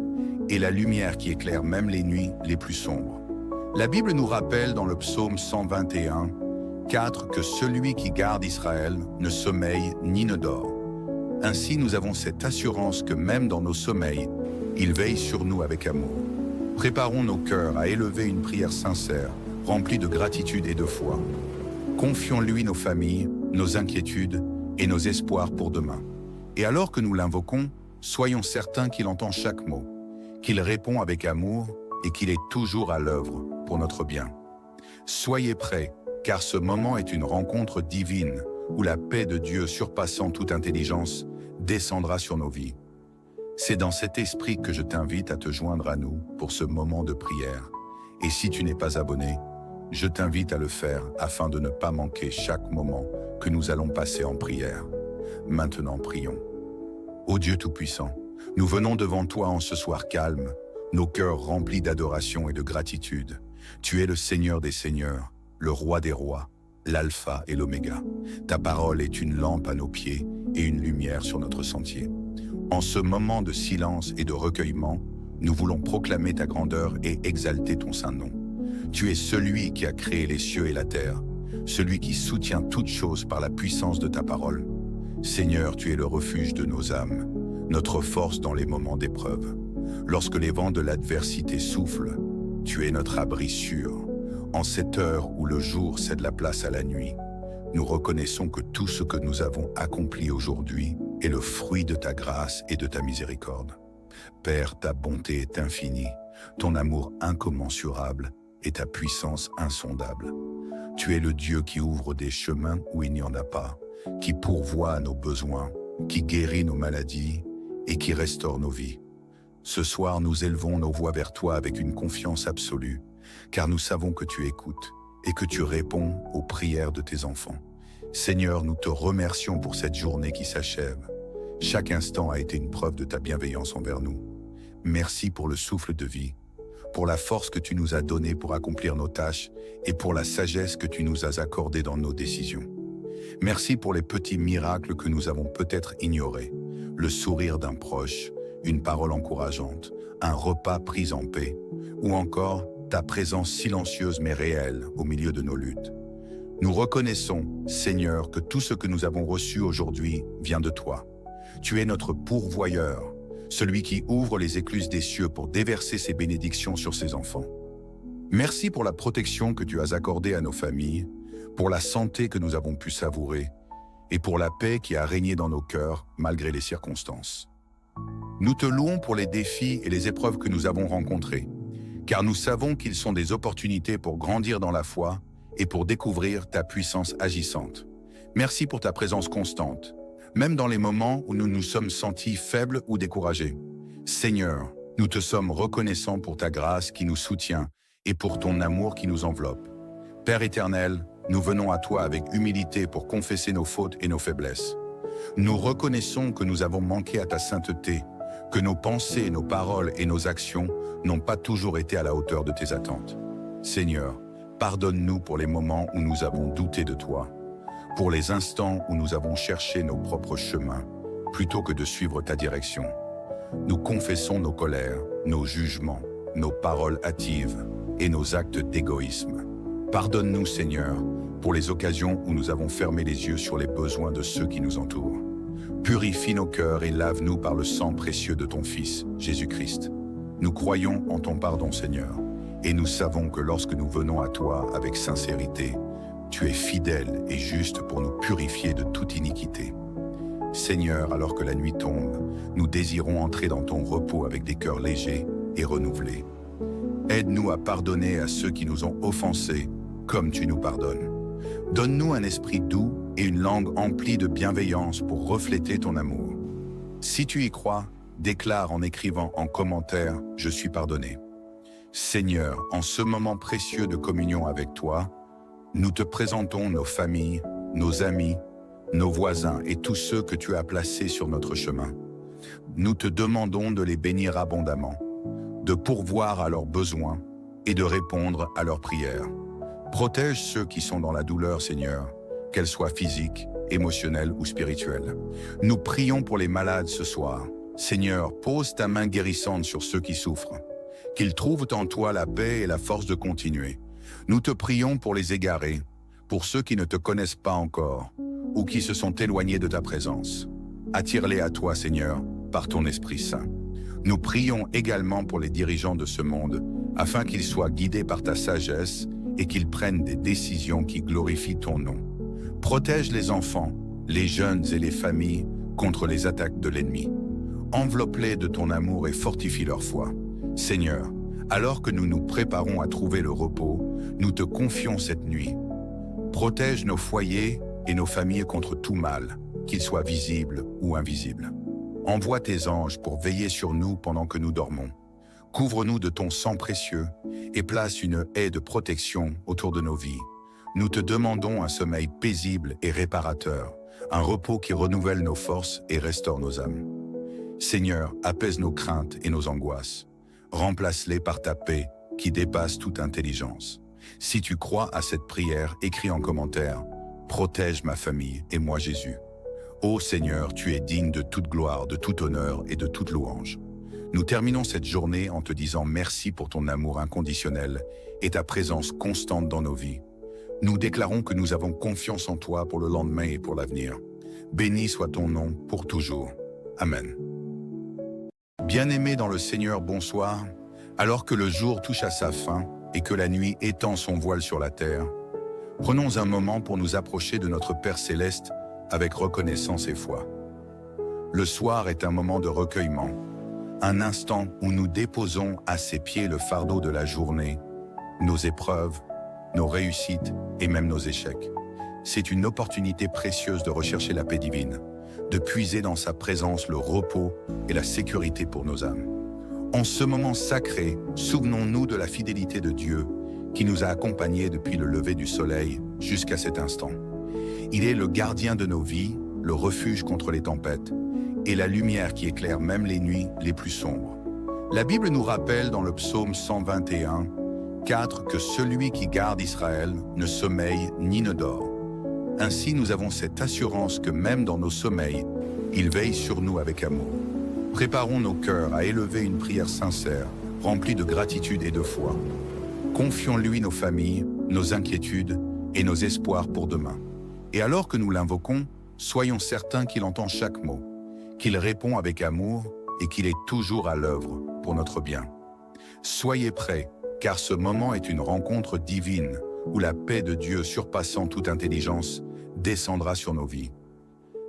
et la lumière qui éclaire même les nuits les plus sombres. La Bible nous rappelle dans le psaume 121, 4 que celui qui garde Israël ne sommeille ni ne dort. Ainsi, nous avons cette assurance que même dans nos sommeils, il veille sur nous avec amour. Préparons nos cœurs à élever une prière sincère, remplie de gratitude et de foi. Confions-lui nos familles, nos inquiétudes et nos espoirs pour demain. Et alors que nous l'invoquons, soyons certains qu'il entend chaque mot, qu'il répond avec amour et qu'il est toujours à l'œuvre pour notre bien. Soyez prêts, car ce moment est une rencontre divine où la paix de Dieu surpassant toute intelligence descendra sur nos vies. C'est dans cet esprit que je t'invite à te joindre à nous pour ce moment de prière. Et si tu n'es pas abonné, je t'invite à le faire afin de ne pas manquer chaque moment que nous allons passer en prière. Maintenant, prions. Ô Dieu Tout-Puissant, nous venons devant toi en ce soir calme, nos cœurs remplis d'adoration et de gratitude. Tu es le Seigneur des Seigneurs, le Roi des Rois, l'Alpha et l'Oméga. Ta parole est une lampe à nos pieds et une lumière sur notre sentier. En ce moment de silence et de recueillement, nous voulons proclamer ta grandeur et exalter ton saint nom. Tu es celui qui a créé les cieux et la terre, celui qui soutient toutes choses par la puissance de ta parole. Seigneur, tu es le refuge de nos âmes, notre force dans les moments d'épreuve. Lorsque les vents de l'adversité soufflent, tu es notre abri sûr. En cette heure où le jour cède la place à la nuit, nous reconnaissons que tout ce que nous avons accompli aujourd'hui est le fruit de ta grâce et de ta miséricorde. Père, ta bonté est infinie, ton amour incommensurable et ta puissance insondable. Tu es le Dieu qui ouvre des chemins où il n'y en a pas, qui pourvoit à nos besoins, qui guérit nos maladies et qui restaure nos vies. Ce soir, nous élevons nos voix vers toi avec une confiance absolue, car nous savons que tu écoutes et que tu réponds aux prières de tes enfants. Seigneur, nous te remercions pour cette journée qui s'achève. Chaque instant a été une preuve de ta bienveillance envers nous. Merci pour le souffle de vie, pour la force que tu nous as donnée pour accomplir nos tâches et pour la sagesse que tu nous as accordée dans nos décisions. Merci pour les petits miracles que nous avons peut-être ignorés, le sourire d'un proche, une parole encourageante, un repas pris en paix, ou encore ta présence silencieuse mais réelle au milieu de nos luttes. Nous reconnaissons, Seigneur, que tout ce que nous avons reçu aujourd'hui vient de toi. Tu es notre pourvoyeur, celui qui ouvre les écluses des cieux pour déverser ses bénédictions sur ses enfants. Merci pour la protection que tu as accordée à nos familles, pour la santé que nous avons pu savourer et pour la paix qui a régné dans nos cœurs malgré les circonstances. Nous te louons pour les défis et les épreuves que nous avons rencontrés, car nous savons qu'ils sont des opportunités pour grandir dans la foi et pour découvrir ta puissance agissante. Merci pour ta présence constante, même dans les moments où nous nous sommes sentis faibles ou découragés. Seigneur, nous te sommes reconnaissants pour ta grâce qui nous soutient et pour ton amour qui nous enveloppe. Père éternel, nous venons à toi avec humilité pour confesser nos fautes et nos faiblesses. Nous reconnaissons que nous avons manqué à ta sainteté, que nos pensées, nos paroles et nos actions n'ont pas toujours été à la hauteur de tes attentes. Seigneur, pardonne-nous pour les moments où nous avons douté de toi, pour les instants où nous avons cherché nos propres chemins, plutôt que de suivre ta direction. Nous confessons nos colères, nos jugements, nos paroles hâtives et nos actes d'égoïsme. Pardonne-nous, Seigneur, pour les occasions où nous avons fermé les yeux sur les besoins de ceux qui nous entourent. Purifie nos cœurs et lave-nous par le sang précieux de ton Fils, Jésus-Christ. Nous croyons en ton pardon, Seigneur, et nous savons que lorsque nous venons à toi avec sincérité, tu es fidèle et juste pour nous purifier de toute iniquité. Seigneur, alors que la nuit tombe, nous désirons entrer dans ton repos avec des cœurs légers et renouvelés. Aide-nous à pardonner à ceux qui nous ont offensés, comme tu nous pardonnes. Donne-nous un esprit doux et une langue emplie de bienveillance pour refléter ton amour. Si tu y crois, déclare en écrivant en commentaire « Je suis pardonné ». Seigneur, en ce moment précieux de communion avec toi, nous te présentons nos familles, nos amis, nos voisins et tous ceux que tu as placés sur notre chemin. Nous te demandons de les bénir abondamment, de pourvoir à leurs besoins et de répondre à leurs prières. Protège ceux qui sont dans la douleur, Seigneur, qu'elle soit physique, émotionnelle ou spirituelle. Nous prions pour les malades ce soir. Seigneur, pose ta main guérissante sur ceux qui souffrent, qu'ils trouvent en toi la paix et la force de continuer. Nous te prions pour les égarés, pour ceux qui ne te connaissent pas encore ou qui se sont éloignés de ta présence. Attire-les à toi, Seigneur, par ton Esprit Saint. Nous prions également pour les dirigeants de ce monde, afin qu'ils soient guidés par ta sagesse et qu'ils prennent des décisions qui glorifient ton nom. Protège les enfants, les jeunes et les familles contre les attaques de l'ennemi. Enveloppe-les de ton amour et fortifie leur foi. Seigneur, alors que nous nous préparons à trouver le repos, nous te confions cette nuit. Protège nos foyers et nos familles contre tout mal, qu'il soit visible ou invisible. Envoie tes anges pour veiller sur nous pendant que nous dormons. Couvre-nous de ton sang précieux et place une haie de protection autour de nos vies. Nous te demandons un sommeil paisible et réparateur, un repos qui renouvelle nos forces et restaure nos âmes. Seigneur, apaise nos craintes et nos angoisses. Remplace-les par ta paix qui dépasse toute intelligence. Si tu crois à cette prière, écris en commentaire « Protège ma famille et moi Jésus ». Ô Seigneur, tu es digne de toute gloire, de tout honneur et de toute louange. Nous terminons cette journée en te disant merci pour ton amour inconditionnel et ta présence constante dans nos vies. Nous déclarons que nous avons confiance en toi pour le lendemain et pour l'avenir. Béni soit ton nom pour toujours. Amen. Bien-aimés dans le Seigneur, bonsoir. Alors que le jour touche à sa fin et que la nuit étend son voile sur la terre, prenons un moment pour nous approcher de notre Père Céleste avec reconnaissance et foi. Le soir est un moment de recueillement, un instant où nous déposons à ses pieds le fardeau de la journée, nos épreuves, nos réussites et même nos échecs. C'est une opportunité précieuse de rechercher la paix divine, de puiser dans sa présence le repos et la sécurité pour nos âmes. En ce moment sacré, souvenons-nous de la fidélité de Dieu qui nous a accompagnés depuis le lever du soleil jusqu'à cet instant. Il est le gardien de nos vies, le refuge contre les tempêtes et la lumière qui éclaire même les nuits les plus sombres. La Bible nous rappelle dans le psaume 121, 4 que celui qui garde Israël ne sommeille ni ne dort. Ainsi, nous avons cette assurance que même dans nos sommeils, il veille sur nous avec amour. Préparons nos cœurs à élever une prière sincère, remplie de gratitude et de foi. Confions-lui nos familles, nos inquiétudes et nos espoirs pour demain. Et alors que nous l'invoquons, soyons certains qu'il entend chaque mot, qu'il répond avec amour et qu'il est toujours à l'œuvre pour notre bien. Soyez prêts, car ce moment est une rencontre divine où la paix de Dieu surpassant toute intelligence descendra sur nos vies.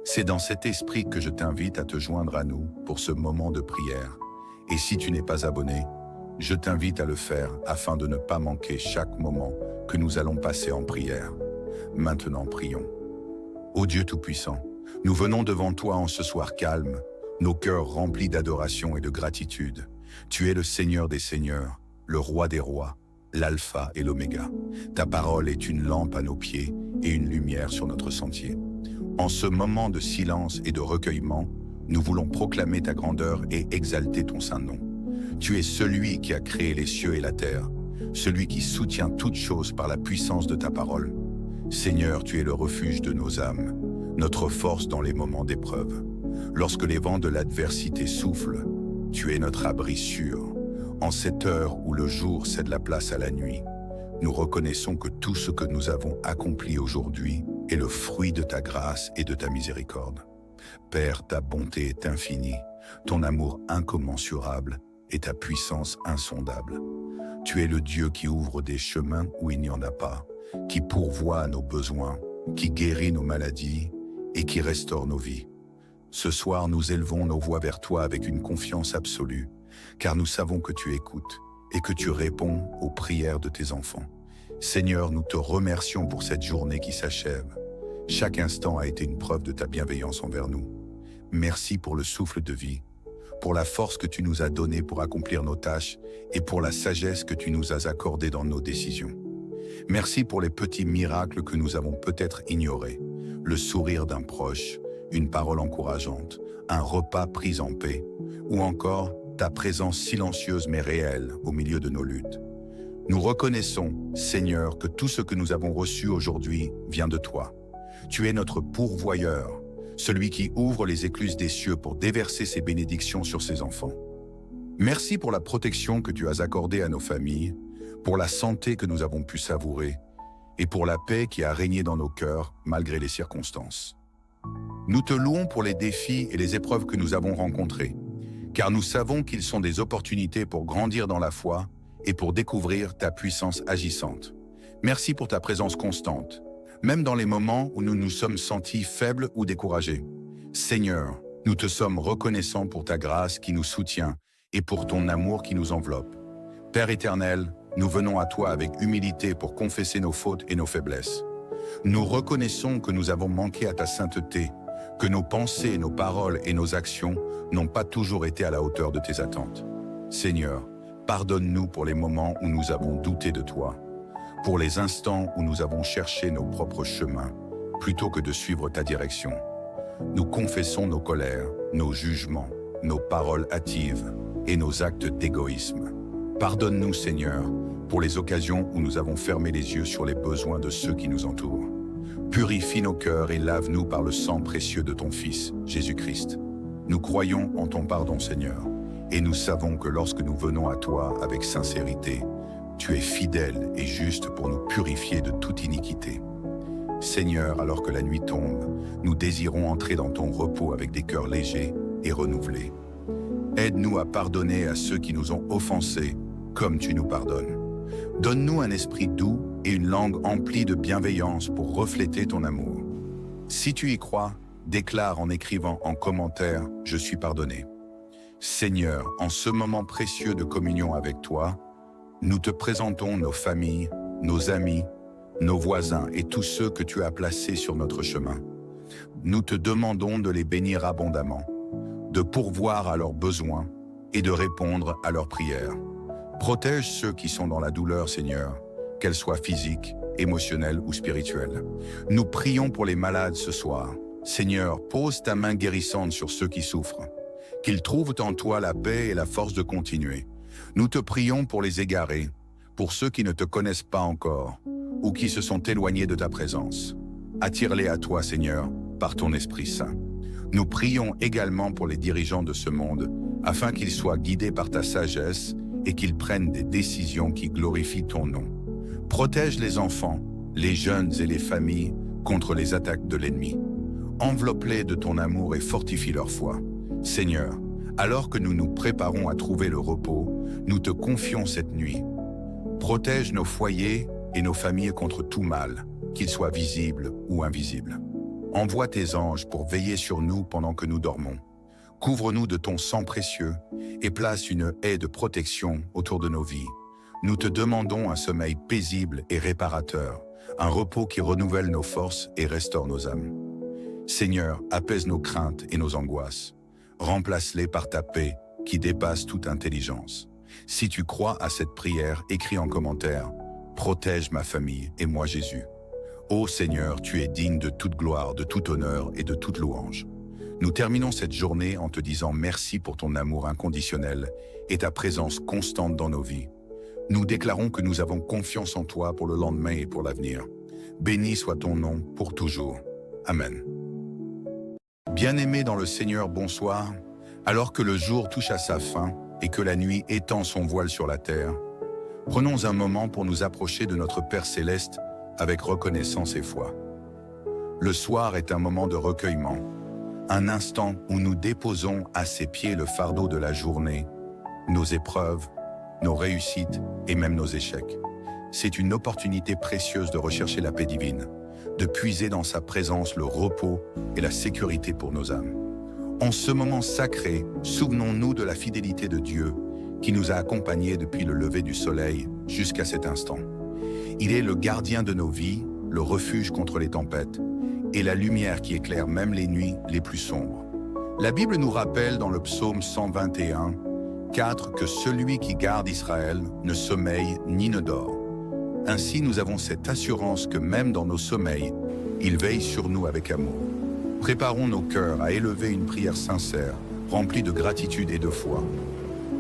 C'est dans cet esprit que je t'invite à te joindre à nous pour ce moment de prière. Et si tu n'es pas abonné, je t'invite à le faire afin de ne pas manquer chaque moment que nous allons passer en prière. Maintenant, prions. Ô Dieu Tout-Puissant, nous venons devant toi en ce soir calme, nos cœurs remplis d'adoration et de gratitude. Tu es le Seigneur des Seigneurs, le Roi des Rois, l'Alpha et l'Oméga. Ta parole est une lampe à nos pieds et une lumière sur notre sentier. En ce moment de silence et de recueillement, nous voulons proclamer ta grandeur et exalter ton saint nom. Tu es celui qui a créé les cieux et la terre, celui qui soutient toutes choses par la puissance de ta parole. Seigneur, tu es le refuge de nos âmes, notre force dans les moments d'épreuve. Lorsque les vents de l'adversité soufflent, tu es notre abri sûr. En cette heure où le jour cède la place à la nuit, nous reconnaissons que tout ce que nous avons accompli aujourd'hui est le fruit de ta grâce et de ta miséricorde. Père, ta bonté est infinie, ton amour incommensurable et ta puissance insondable. Tu es le Dieu qui ouvre des chemins où il n'y en a pas, qui pourvoit à nos besoins, qui guérit nos maladies et qui restaure nos vies. Ce soir, nous élevons nos voix vers toi avec une confiance absolue, car nous savons que tu écoutes et que tu réponds aux prières de tes enfants. Seigneur, nous te remercions pour cette journée qui s'achève. Chaque instant a été une preuve de ta bienveillance envers nous. Merci pour le souffle de vie, pour la force que tu nous as donnée pour accomplir nos tâches et pour la sagesse que tu nous as accordée dans nos décisions. Merci pour les petits miracles que nous avons peut-être ignorés, le sourire d'un proche, une parole encourageante, un repas pris en paix, ou encore ta présence silencieuse mais réelle au milieu de nos luttes. Nous reconnaissons, Seigneur, que tout ce que nous avons reçu aujourd'hui vient de toi. Tu es notre pourvoyeur, celui qui ouvre les écluses des cieux pour déverser ses bénédictions sur ses enfants. Merci pour la protection que tu as accordée à nos familles, pour la santé que nous avons pu savourer et pour la paix qui a régné dans nos cœurs malgré les circonstances. Nous te louons pour les défis et les épreuves que nous avons rencontrés, car nous savons qu'ils sont des opportunités pour grandir dans la foi et pour découvrir ta puissance agissante. Merci pour ta présence constante, même dans les moments où nous nous sommes sentis faibles ou découragés. Seigneur, nous te sommes reconnaissants pour ta grâce qui nous soutient et pour ton amour qui nous enveloppe. Père éternel, nous venons à toi avec humilité pour confesser nos fautes et nos faiblesses. Nous reconnaissons que nous avons manqué à ta sainteté, que nos pensées, nos paroles et nos actions n'ont pas toujours été à la hauteur de tes attentes. Seigneur, pardonne-nous pour les moments où nous avons douté de toi, pour les instants où nous avons cherché nos propres chemins, plutôt que de suivre ta direction. Nous confessons nos colères, nos jugements, nos paroles hâtives et nos actes d'égoïsme. Pardonne-nous, Seigneur, pour les occasions où nous avons fermé les yeux sur les besoins de ceux qui nous entourent. Purifie nos cœurs et lave-nous par le sang précieux de ton Fils, Jésus-Christ. Nous croyons en ton pardon, Seigneur, et nous savons que lorsque nous venons à toi avec sincérité, tu es fidèle et juste pour nous purifier de toute iniquité. Seigneur, alors que la nuit tombe, nous désirons entrer dans ton repos avec des cœurs légers et renouvelés. Aide-nous à pardonner à ceux qui nous ont offensés, comme tu nous pardonnes. Donne-nous un esprit doux et une langue emplie de bienveillance pour refléter ton amour. Si tu y crois, déclare en écrivant en commentaire « Je suis pardonné ». Seigneur, en ce moment précieux de communion avec toi, nous te présentons nos familles, nos amis, nos voisins et tous ceux que tu as placés sur notre chemin. Nous te demandons de les bénir abondamment, de pourvoir à leurs besoins et de répondre à leurs prières. Protège ceux qui sont dans la douleur, Seigneur, qu'elle soit physique, émotionnelle ou spirituelle. Nous prions pour les malades ce soir. Seigneur, pose ta main guérissante sur ceux qui souffrent. Qu'ils trouvent en toi la paix et la force de continuer. Nous te prions pour les égarés, pour ceux qui ne te connaissent pas encore, ou qui se sont éloignés de ta présence. Attire-les à toi, Seigneur, par ton Esprit Saint. Nous prions également pour les dirigeants de ce monde, afin qu'ils soient guidés par ta sagesse et qu'ils prennent des décisions qui glorifient ton nom. Protège les enfants, les jeunes et les familles contre les attaques de l'ennemi. Enveloppe-les de ton amour et fortifie leur foi. Seigneur, alors que nous nous préparons à trouver le repos, nous te confions cette nuit. Protège nos foyers et nos familles contre tout mal, qu'ils soient visibles ou invisibles. Envoie tes anges pour veiller sur nous pendant que nous dormons. Couvre-nous de ton sang précieux et place une haie de protection autour de nos vies. Nous te demandons un sommeil paisible et réparateur, un repos qui renouvelle nos forces et restaure nos âmes. Seigneur, apaise nos craintes et nos angoisses. Remplace-les par ta paix qui dépasse toute intelligence. Si tu crois à cette prière, écris en commentaire « Protège ma famille et moi Jésus ». Ô Seigneur, tu es digne de toute gloire, de tout honneur et de toute louange. Nous terminons cette journée en te disant merci pour ton amour inconditionnel et ta présence constante dans nos vies. Nous déclarons que nous avons confiance en toi pour le lendemain et pour l'avenir. Béni soit ton nom pour toujours. Amen. Bien-aimés dans le Seigneur, bonsoir. Alors que le jour touche à sa fin et que la nuit étend son voile sur la terre, prenons un moment pour nous approcher de notre Père Céleste avec reconnaissance et foi. Le soir est un moment de recueillement, un instant où nous déposons à ses pieds le fardeau de la journée, nos épreuves, nos réussites et même nos échecs. C'est une opportunité précieuse de rechercher la paix divine, de puiser dans sa présence le repos et la sécurité pour nos âmes. En ce moment sacré, souvenons-nous de la fidélité de Dieu qui nous a accompagnés depuis le lever du soleil jusqu'à cet instant. Il est le gardien de nos vies, le refuge contre les tempêtes et la lumière qui éclaire même les nuits les plus sombres. La Bible nous rappelle dans le psaume 121, 4 que celui qui garde Israël ne sommeille ni ne dort. Ainsi, nous avons cette assurance que même dans nos sommeils, il veille sur nous avec amour. Préparons nos cœurs à élever une prière sincère, remplie de gratitude et de foi.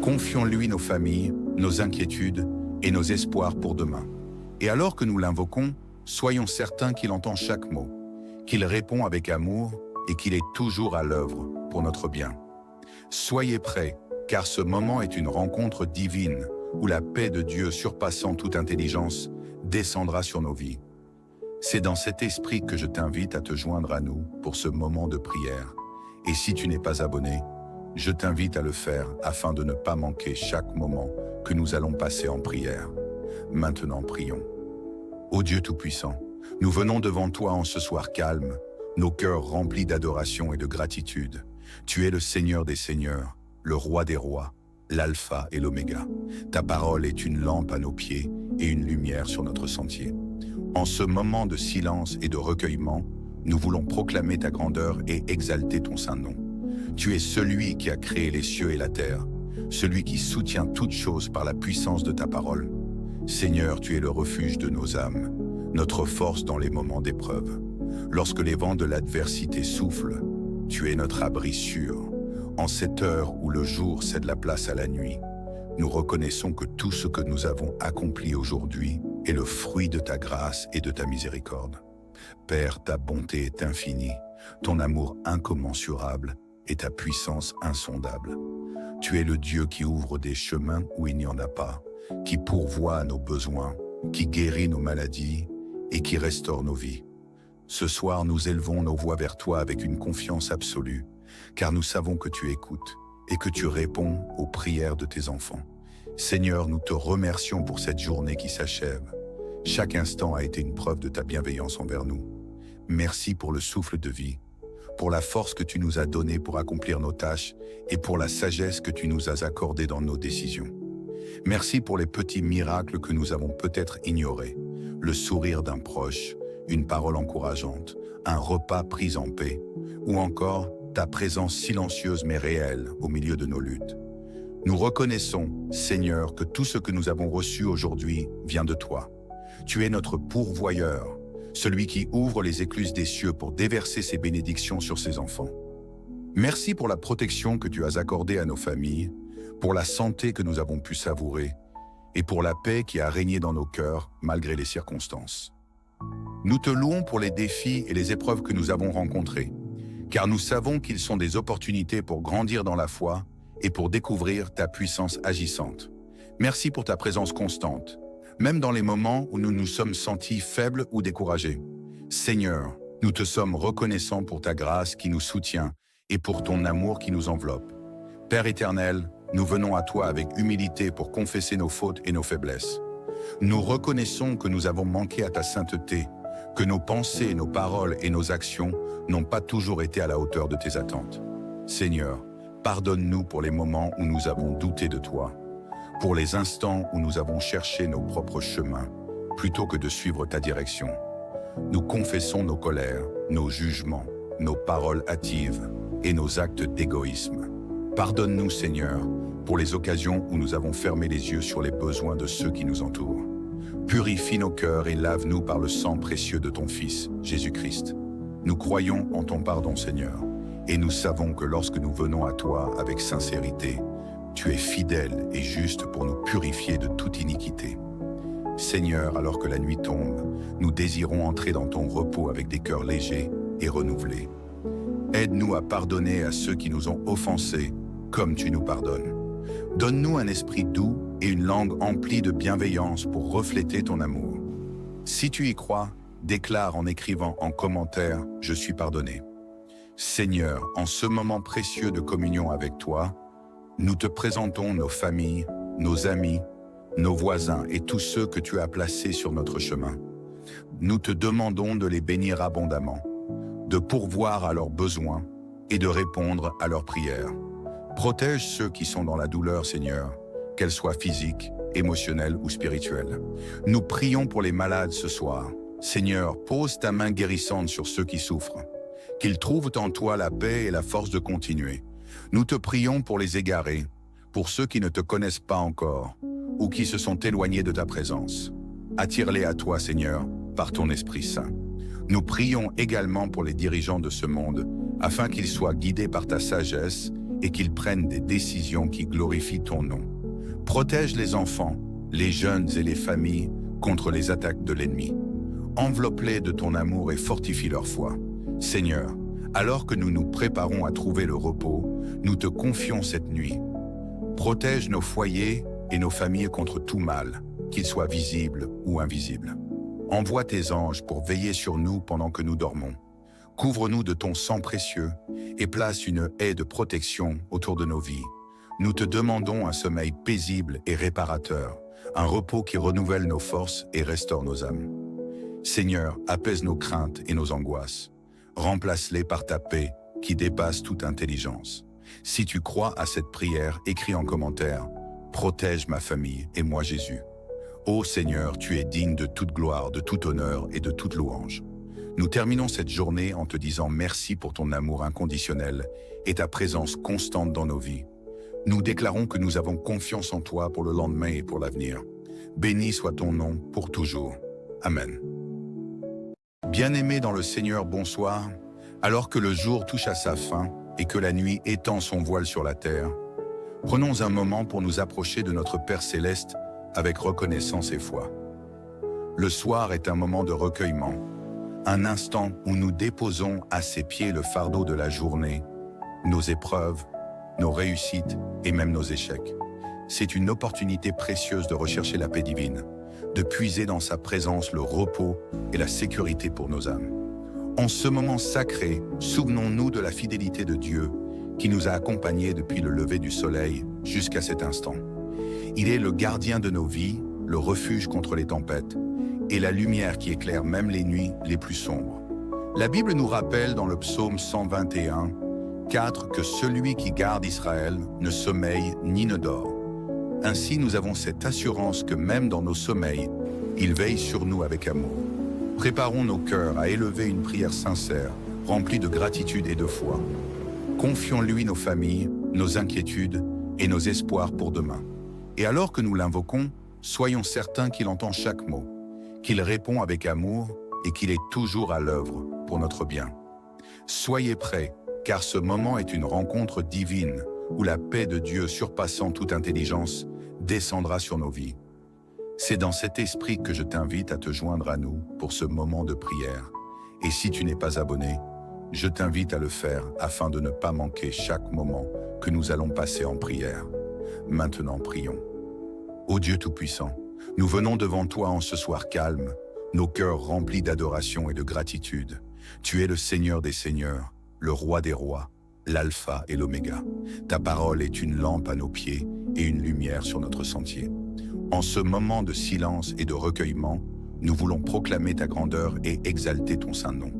Confions-lui nos familles, nos inquiétudes et nos espoirs pour demain. Et alors que nous l'invoquons, soyons certains qu'il entend chaque mot, qu'il répond avec amour et qu'il est toujours à l'œuvre pour notre bien. Soyez prêts, car ce moment est une rencontre divine où la paix de Dieu surpassant toute intelligence descendra sur nos vies. C'est dans cet esprit que je t'invite à te joindre à nous pour ce moment de prière. Et si tu n'es pas abonné, je t'invite à le faire afin de ne pas manquer chaque moment que nous allons passer en prière. Maintenant, prions. Ô Dieu Tout-Puissant, nous venons devant toi en ce soir calme, nos cœurs remplis d'adoration et de gratitude. Tu es le Seigneur des Seigneurs, le Roi des Rois, l'alpha et l'oméga. Ta parole est une lampe à nos pieds et une lumière sur notre sentier. En ce moment de silence et de recueillement, nous voulons proclamer ta grandeur et exalter ton saint nom. Tu es celui qui a créé les cieux et la terre, celui qui soutient toutes choses par la puissance de ta parole. Seigneur, tu es le refuge de nos âmes, notre force dans les moments d'épreuve. Lorsque les vents de l'adversité soufflent, tu es notre abri sûr. En cette heure où le jour cède la place à la nuit, nous reconnaissons que tout ce que nous avons accompli aujourd'hui est le fruit de ta grâce et de ta miséricorde. Père, ta bonté est infinie, ton amour incommensurable et ta puissance insondable. Tu es le Dieu qui ouvre des chemins où il n'y en a pas, qui pourvoit à nos besoins, qui guérit nos maladies et qui restaure nos vies. Ce soir, nous élevons nos voix vers toi avec une confiance absolue, car nous savons que tu écoutes et que tu réponds aux prières de tes enfants. Seigneur, nous te remercions pour cette journée qui s'achève. Chaque instant a été une preuve de ta bienveillance envers nous. Merci pour le souffle de vie, pour la force que tu nous as donnée pour accomplir nos tâches et pour la sagesse que tu nous as accordée dans nos décisions. Merci pour les petits miracles que nous avons peut-être ignorés, le sourire d'un proche, une parole encourageante, un repas pris en paix, ou encore ta présence silencieuse mais réelle au milieu de nos luttes. Nous reconnaissons, Seigneur, que tout ce que nous avons reçu aujourd'hui vient de toi. Tu es notre pourvoyeur, celui qui ouvre les écluses des cieux pour déverser ses bénédictions sur ses enfants. Merci pour la protection que tu as accordée à nos familles, pour la santé que nous avons pu savourer et pour la paix qui a régné dans nos cœurs malgré les circonstances. Nous te louons pour les défis et les épreuves que nous avons rencontrés, car nous savons qu'ils sont des opportunités pour grandir dans la foi et pour découvrir ta puissance agissante. Merci pour ta présence constante, même dans les moments où nous nous sommes sentis faibles ou découragés. Seigneur, nous te sommes reconnaissants pour ta grâce qui nous soutient et pour ton amour qui nous enveloppe. Père éternel, nous venons à toi avec humilité pour confesser nos fautes et nos faiblesses. Nous reconnaissons que nous avons manqué à ta sainteté, que nos pensées, nos paroles et nos actions n'ont pas toujours été à la hauteur de tes attentes. Seigneur, pardonne-nous pour les moments où nous avons douté de toi, pour les instants où nous avons cherché nos propres chemins, plutôt que de suivre ta direction. Nous confessons nos colères, nos jugements, nos paroles hâtives et nos actes d'égoïsme. Pardonne-nous, Seigneur, pour les occasions où nous avons fermé les yeux sur les besoins de ceux qui nous entourent. Purifie nos cœurs et lave-nous par le sang précieux de ton Fils, Jésus-Christ. Nous croyons en ton pardon, Seigneur, et nous savons que lorsque nous venons à toi avec sincérité, tu es fidèle et juste pour nous purifier de toute iniquité. Seigneur, alors que la nuit tombe, nous désirons entrer dans ton repos avec des cœurs légers et renouvelés. Aide-nous à pardonner à ceux qui nous ont offensés, comme tu nous pardonnes. Donne-nous un esprit doux et une langue emplie de bienveillance pour refléter ton amour. Si tu y crois, déclare en écrivant en commentaire « Je suis pardonné ». Seigneur, en ce moment précieux de communion avec toi, nous te présentons nos familles, nos amis, nos voisins et tous ceux que tu as placés sur notre chemin. Nous te demandons de les bénir abondamment, de pourvoir à leurs besoins et de répondre à leurs prières. Protège ceux qui sont dans la douleur, Seigneur, qu'elle soit physique, émotionnelle ou spirituelle. Nous prions pour les malades ce soir. Seigneur, pose ta main guérissante sur ceux qui souffrent. Qu'ils trouvent en toi la paix et la force de continuer. Nous te prions pour les égarés, pour ceux qui ne te connaissent pas encore ou qui se sont éloignés de ta présence. Attire-les à toi, Seigneur, par ton Esprit Saint. Nous prions également pour les dirigeants de ce monde, afin qu'ils soient guidés par ta sagesse et qu'ils prennent des décisions qui glorifient ton nom. Protège les enfants, les jeunes et les familles contre les attaques de l'ennemi. Enveloppe-les de ton amour et fortifie leur foi. Seigneur, alors que nous nous préparons à trouver le repos, nous te confions cette nuit. Protège nos foyers et nos familles contre tout mal, qu'il soit visible ou invisible. Envoie tes anges pour veiller sur nous pendant que nous dormons. Couvre-nous de ton sang précieux et place une haie de protection autour de nos vies. Nous te demandons un sommeil paisible et réparateur, un repos qui renouvelle nos forces et restaure nos âmes. Seigneur, apaise nos craintes et nos angoisses. Remplace-les par ta paix qui dépasse toute intelligence. Si tu crois à cette prière, écris en commentaire « Protège ma famille et moi Jésus ». Ô Seigneur, tu es digne de toute gloire, de tout honneur et de toute louange. Nous terminons cette journée en te disant merci pour ton amour inconditionnel et ta présence constante dans nos vies. Nous déclarons que nous avons confiance en toi pour le lendemain et pour l'avenir. Béni soit ton nom pour toujours. Amen. Bien-aimés dans le Seigneur, bonsoir. Alors que le jour touche à sa fin et que la nuit étend son voile sur la terre, prenons un moment pour nous approcher de notre Père Céleste avec reconnaissance et foi. Le soir est un moment de recueillement, un instant où nous déposons à ses pieds le fardeau de la journée, nos épreuves, nos réussites et même nos échecs. C'est une opportunité précieuse de rechercher la paix divine, de puiser dans sa présence le repos et la sécurité pour nos âmes. En ce moment sacré, souvenons-nous de la fidélité de Dieu qui nous a accompagnés depuis le lever du soleil jusqu'à cet instant. Il est le gardien de nos vies, le refuge contre les tempêtes et la lumière qui éclaire même les nuits les plus sombres. La Bible nous rappelle dans le psaume 121, 4 que celui qui garde Israël ne sommeille ni ne dort. Ainsi, nous avons cette assurance que même dans nos sommeils, il veille sur nous avec amour. Préparons nos cœurs à élever une prière sincère, remplie de gratitude et de foi. Confions-lui nos familles, nos inquiétudes et nos espoirs pour demain. Et alors que nous l'invoquons, soyons certains qu'il entend chaque mot, qu'il répond avec amour et qu'il est toujours à l'œuvre pour notre bien. Soyez prêts, car ce moment est une rencontre divine où la paix de Dieu surpassant toute intelligence descendra sur nos vies. C'est dans cet esprit que je t'invite à te joindre à nous pour ce moment de prière. Et si tu n'es pas abonné, je t'invite à le faire afin de ne pas manquer chaque moment que nous allons passer en prière. Maintenant, prions. Ô Dieu Tout-Puissant, nous venons devant toi en ce soir calme, nos cœurs remplis d'adoration et de gratitude. Tu es le Seigneur des Seigneurs, le Roi des Rois, l'Alpha et l'Oméga. Ta parole est une lampe à nos pieds et une lumière sur notre sentier. En ce moment de silence et de recueillement, nous voulons proclamer ta grandeur et exalter ton saint nom.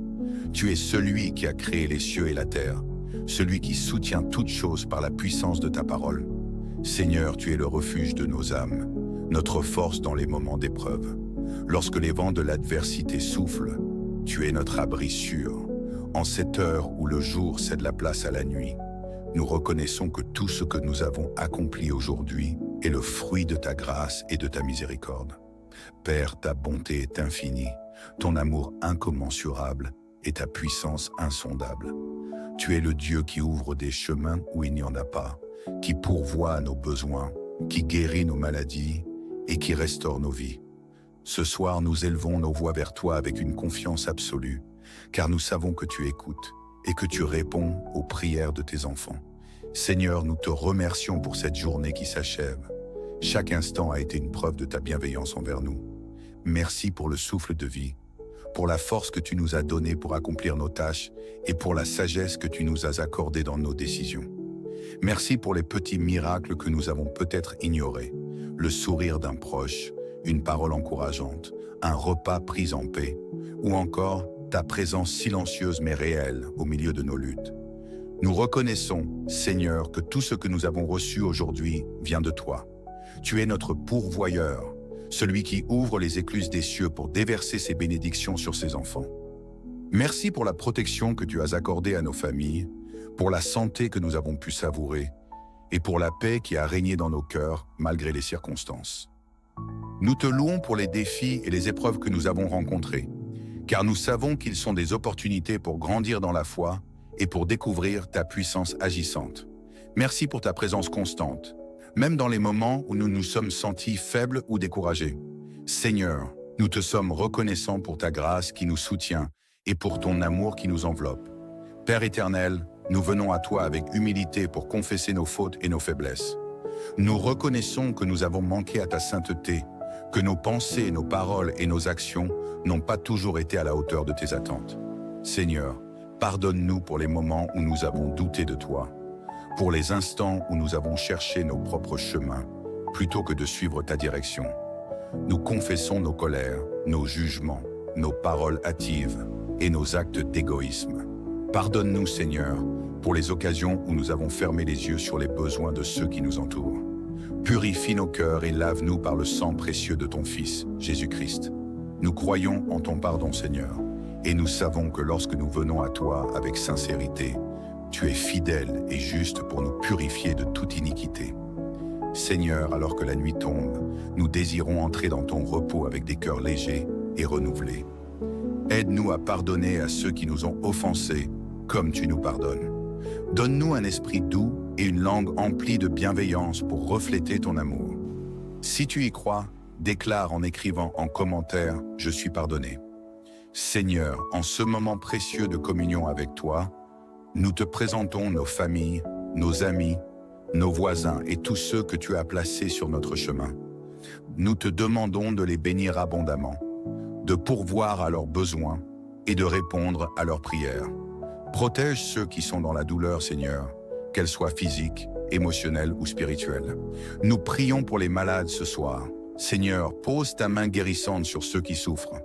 Tu es celui qui a créé les cieux et la terre, celui qui soutient toutes choses par la puissance de ta parole. Seigneur, tu es le refuge de nos âmes, notre force dans les moments d'épreuve. Lorsque les vents de l'adversité soufflent, tu es notre abri sûr. En cette heure où le jour cède la place à la nuit, nous reconnaissons que tout ce que nous avons accompli aujourd'hui est le fruit de ta grâce et de ta miséricorde. Père, ta bonté est infinie, ton amour incommensurable et ta puissance insondable. Tu es le Dieu qui ouvre des chemins où il n'y en a pas, qui pourvoit à nos besoins, qui guérit nos maladies et qui restaure nos vies. Ce soir, nous élevons nos voix vers toi avec une confiance absolue, car nous savons que tu écoutes et que tu réponds aux prières de tes enfants. Seigneur, nous te remercions pour cette journée qui s'achève. Chaque instant a été une preuve de ta bienveillance envers nous. Merci pour le souffle de vie, pour la force que tu nous as donnée pour accomplir nos tâches et pour la sagesse que tu nous as accordée dans nos décisions. Merci pour les petits miracles que nous avons peut-être ignorés, le sourire d'un proche, une parole encourageante, un repas pris en paix, ou encore ta présence silencieuse mais réelle au milieu de nos luttes. Nous reconnaissons, Seigneur, que tout ce que nous avons reçu aujourd'hui vient de toi. Tu es notre pourvoyeur, celui qui ouvre les écluses des cieux pour déverser ses bénédictions sur ses enfants. Merci pour la protection que tu as accordée à nos familles, pour la santé que nous avons pu savourer et pour la paix qui a régné dans nos cœurs malgré les circonstances. Nous te louons pour les défis et les épreuves que nous avons rencontrés, car nous savons qu'ils sont des opportunités pour grandir dans la foi et pour découvrir ta puissance agissante. Merci pour ta présence constante, même dans les moments où nous nous sommes sentis faibles ou découragés. Seigneur, nous te sommes reconnaissants pour ta grâce qui nous soutient et pour ton amour qui nous enveloppe. Père éternel, nous venons à toi avec humilité pour confesser nos fautes et nos faiblesses. Nous reconnaissons que nous avons manqué à ta sainteté, que nos pensées, nos paroles et nos actions n'ont pas toujours été à la hauteur de tes attentes. Seigneur, pardonne-nous pour les moments où nous avons douté de toi, pour les instants où nous avons cherché nos propres chemins, plutôt que de suivre ta direction. Nous confessons nos colères, nos jugements, nos paroles hâtives et nos actes d'égoïsme. Pardonne-nous, Seigneur, pour les occasions où nous avons fermé les yeux sur les besoins de ceux qui nous entourent. Purifie nos cœurs et lave-nous par le sang précieux de ton Fils, Jésus-Christ. Nous croyons en ton pardon, Seigneur, et nous savons que lorsque nous venons à toi avec sincérité, tu es fidèle et juste pour nous purifier de toute iniquité. Seigneur, alors que la nuit tombe, nous désirons entrer dans ton repos avec des cœurs légers et renouvelés. Aide-nous à pardonner à ceux qui nous ont offensés, comme tu nous pardonnes. Donne-nous un esprit doux et une langue emplie de bienveillance pour refléter ton amour. Si tu y crois, déclare en écrivant en commentaire « Je suis pardonné ». Seigneur, en ce moment précieux de communion avec toi, nous te présentons nos familles, nos amis, nos voisins et tous ceux que tu as placés sur notre chemin. Nous te demandons de les bénir abondamment, de pourvoir à leurs besoins et de répondre à leurs prières. Protège ceux qui sont dans la douleur, Seigneur, qu'elle soit physique, émotionnelle ou spirituelle. Nous prions pour les malades ce soir. Seigneur, pose ta main guérissante sur ceux qui souffrent.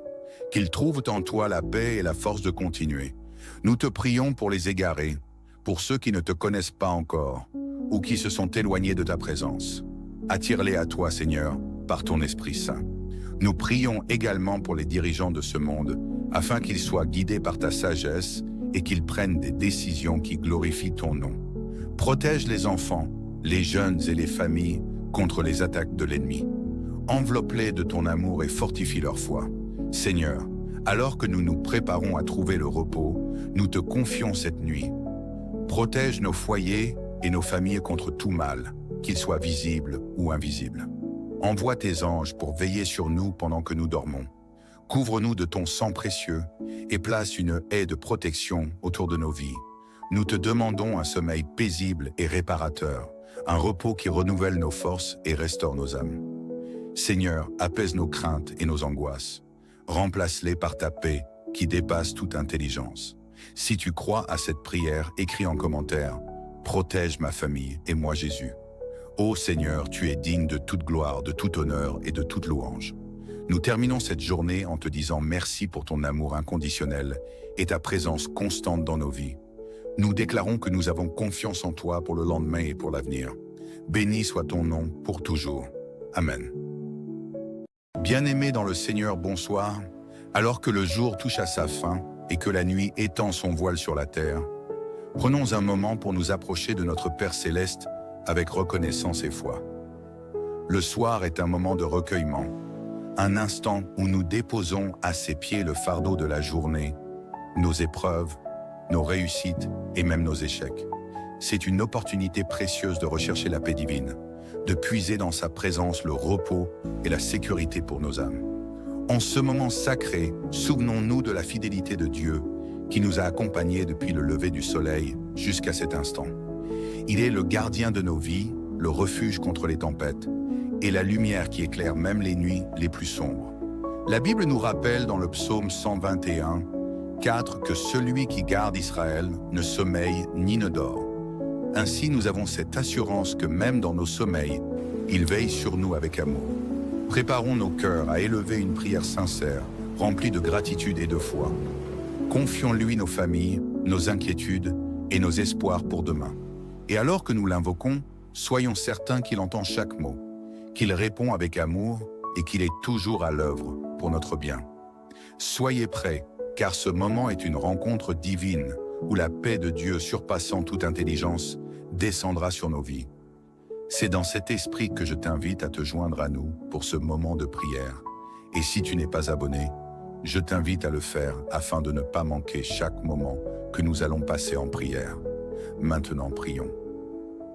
Qu'ils trouvent en toi la paix et la force de continuer. Nous te prions pour les égarés, pour ceux qui ne te connaissent pas encore ou qui se sont éloignés de ta présence. Attire-les à toi, Seigneur, par ton Esprit Saint. Nous prions également pour les dirigeants de ce monde, afin qu'ils soient guidés par ta sagesse et qu'ils prennent des décisions qui glorifient ton nom. Protège les enfants, les jeunes et les familles contre les attaques de l'ennemi. Enveloppe-les de ton amour et fortifie leur foi. Seigneur, alors que nous nous préparons à trouver le repos, nous te confions cette nuit. Protège nos foyers et nos familles contre tout mal, qu'il soit visible ou invisible. Envoie tes anges pour veiller sur nous pendant que nous dormons. Couvre-nous de ton sang précieux et place une haie de protection autour de nos vies. Nous te demandons un sommeil paisible et réparateur, un repos qui renouvelle nos forces et restaure nos âmes. Seigneur, apaise nos craintes et nos angoisses. Remplace-les par ta paix qui dépasse toute intelligence. Si tu crois à cette prière, écris en commentaire « Protège ma famille et moi Jésus ». Ô Seigneur, tu es digne de toute gloire, de tout honneur et de toute louange. Nous terminons cette journée en te disant merci pour ton amour inconditionnel et ta présence constante dans nos vies. Nous déclarons que nous avons confiance en toi pour le lendemain et pour l'avenir. Béni soit ton nom pour toujours. Amen. Bien-aimés dans le Seigneur, bonsoir. Alors que le jour touche à sa fin et que la nuit étend son voile sur la terre, prenons un moment pour nous approcher de notre Père Céleste avec reconnaissance et foi. Le soir est un moment de recueillement, un instant où nous déposons à ses pieds le fardeau de la journée, nos épreuves, nos réussites et même nos échecs. C'est une opportunité précieuse de rechercher la paix divine, de puiser dans sa présence le repos et la sécurité pour nos âmes. En ce moment sacré, souvenons-nous de la fidélité de Dieu qui nous a accompagnés depuis le lever du soleil jusqu'à cet instant. Il est le gardien de nos vies, le refuge contre les tempêtes et la lumière qui éclaire même les nuits les plus sombres. La Bible nous rappelle dans le psaume 121, 4 que celui qui garde Israël ne sommeille ni ne dort. Ainsi, nous avons cette assurance que même dans nos sommeils, il veille sur nous avec amour. Préparons nos cœurs à élever une prière sincère, remplie de gratitude et de foi. Confions-lui nos familles, nos inquiétudes et nos espoirs pour demain. Et alors que nous l'invoquons, soyons certains qu'il entend chaque mot, qu'il répond avec amour et qu'il est toujours à l'œuvre pour notre bien. Soyez prêts, car ce moment est une rencontre divine où la paix de Dieu surpassant toute intelligence descendra sur nos vies. C'est dans cet esprit que je t'invite à te joindre à nous pour ce moment de prière. Et si tu n'es pas abonné, je t'invite à le faire afin de ne pas manquer chaque moment que nous allons passer en prière. Maintenant, prions.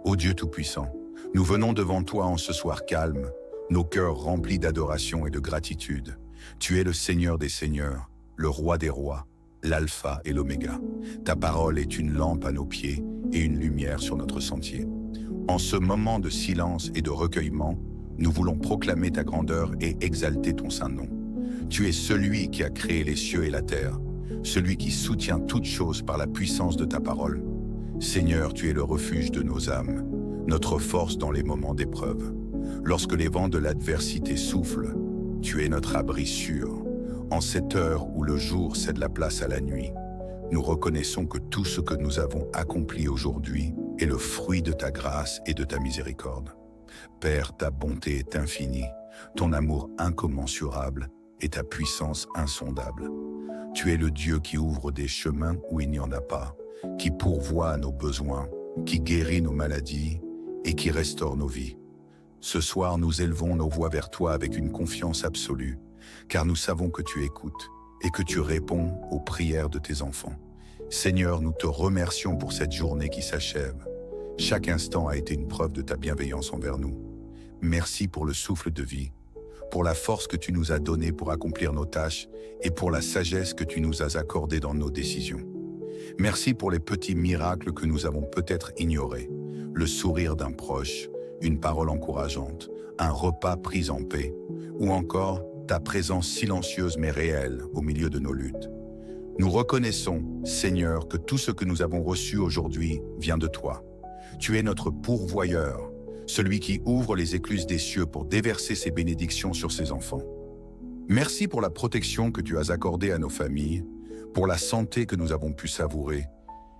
Ô Dieu Tout-Puissant, nous venons devant toi en ce soir calme, nos cœurs remplis d'adoration et de gratitude. Tu es le Seigneur des Seigneurs, le Roi des Rois, l'Alpha et l'Oméga. Ta parole est une lampe à nos pieds et une lumière sur notre sentier. En ce moment de silence et de recueillement, nous voulons proclamer ta grandeur et exalter ton saint nom. Tu es celui qui a créé les cieux et la terre, celui qui soutient toutes choses par la puissance de ta parole. Seigneur, tu es le refuge de nos âmes, notre force dans les moments d'épreuve. Lorsque les vents de l'adversité soufflent, tu es notre abri sûr. En cette heure où le jour cède la place à la nuit, nous reconnaissons que tout ce que nous avons accompli aujourd'hui est le fruit de ta grâce et de ta miséricorde. Père, ta bonté est infinie, ton amour incommensurable et ta puissance insondable. Tu es le Dieu qui ouvre des chemins où il n'y en a pas, qui pourvoit à nos besoins, qui guérit nos maladies et qui restaure nos vies. Ce soir, nous élevons nos voix vers toi avec une confiance absolue, car nous savons que tu écoutes et que tu réponds aux prières de tes enfants. Seigneur, nous te remercions pour cette journée qui s'achève. Chaque instant a été une preuve de ta bienveillance envers nous. Merci pour le souffle de vie, pour la force que tu nous as donnée pour accomplir nos tâches et pour la sagesse que tu nous as accordée dans nos décisions. Merci pour les petits miracles que nous avons peut-être ignorés, le sourire d'un proche, une parole encourageante, un repas pris en paix, ou encore ta présence silencieuse mais réelle au milieu de nos luttes. Nous reconnaissons, Seigneur, que tout ce que nous avons reçu aujourd'hui vient de toi. Tu es notre pourvoyeur, celui qui ouvre les écluses des cieux pour déverser ses bénédictions sur ses enfants. Merci pour la protection que tu as accordée à nos familles, pour la santé que nous avons pu savourer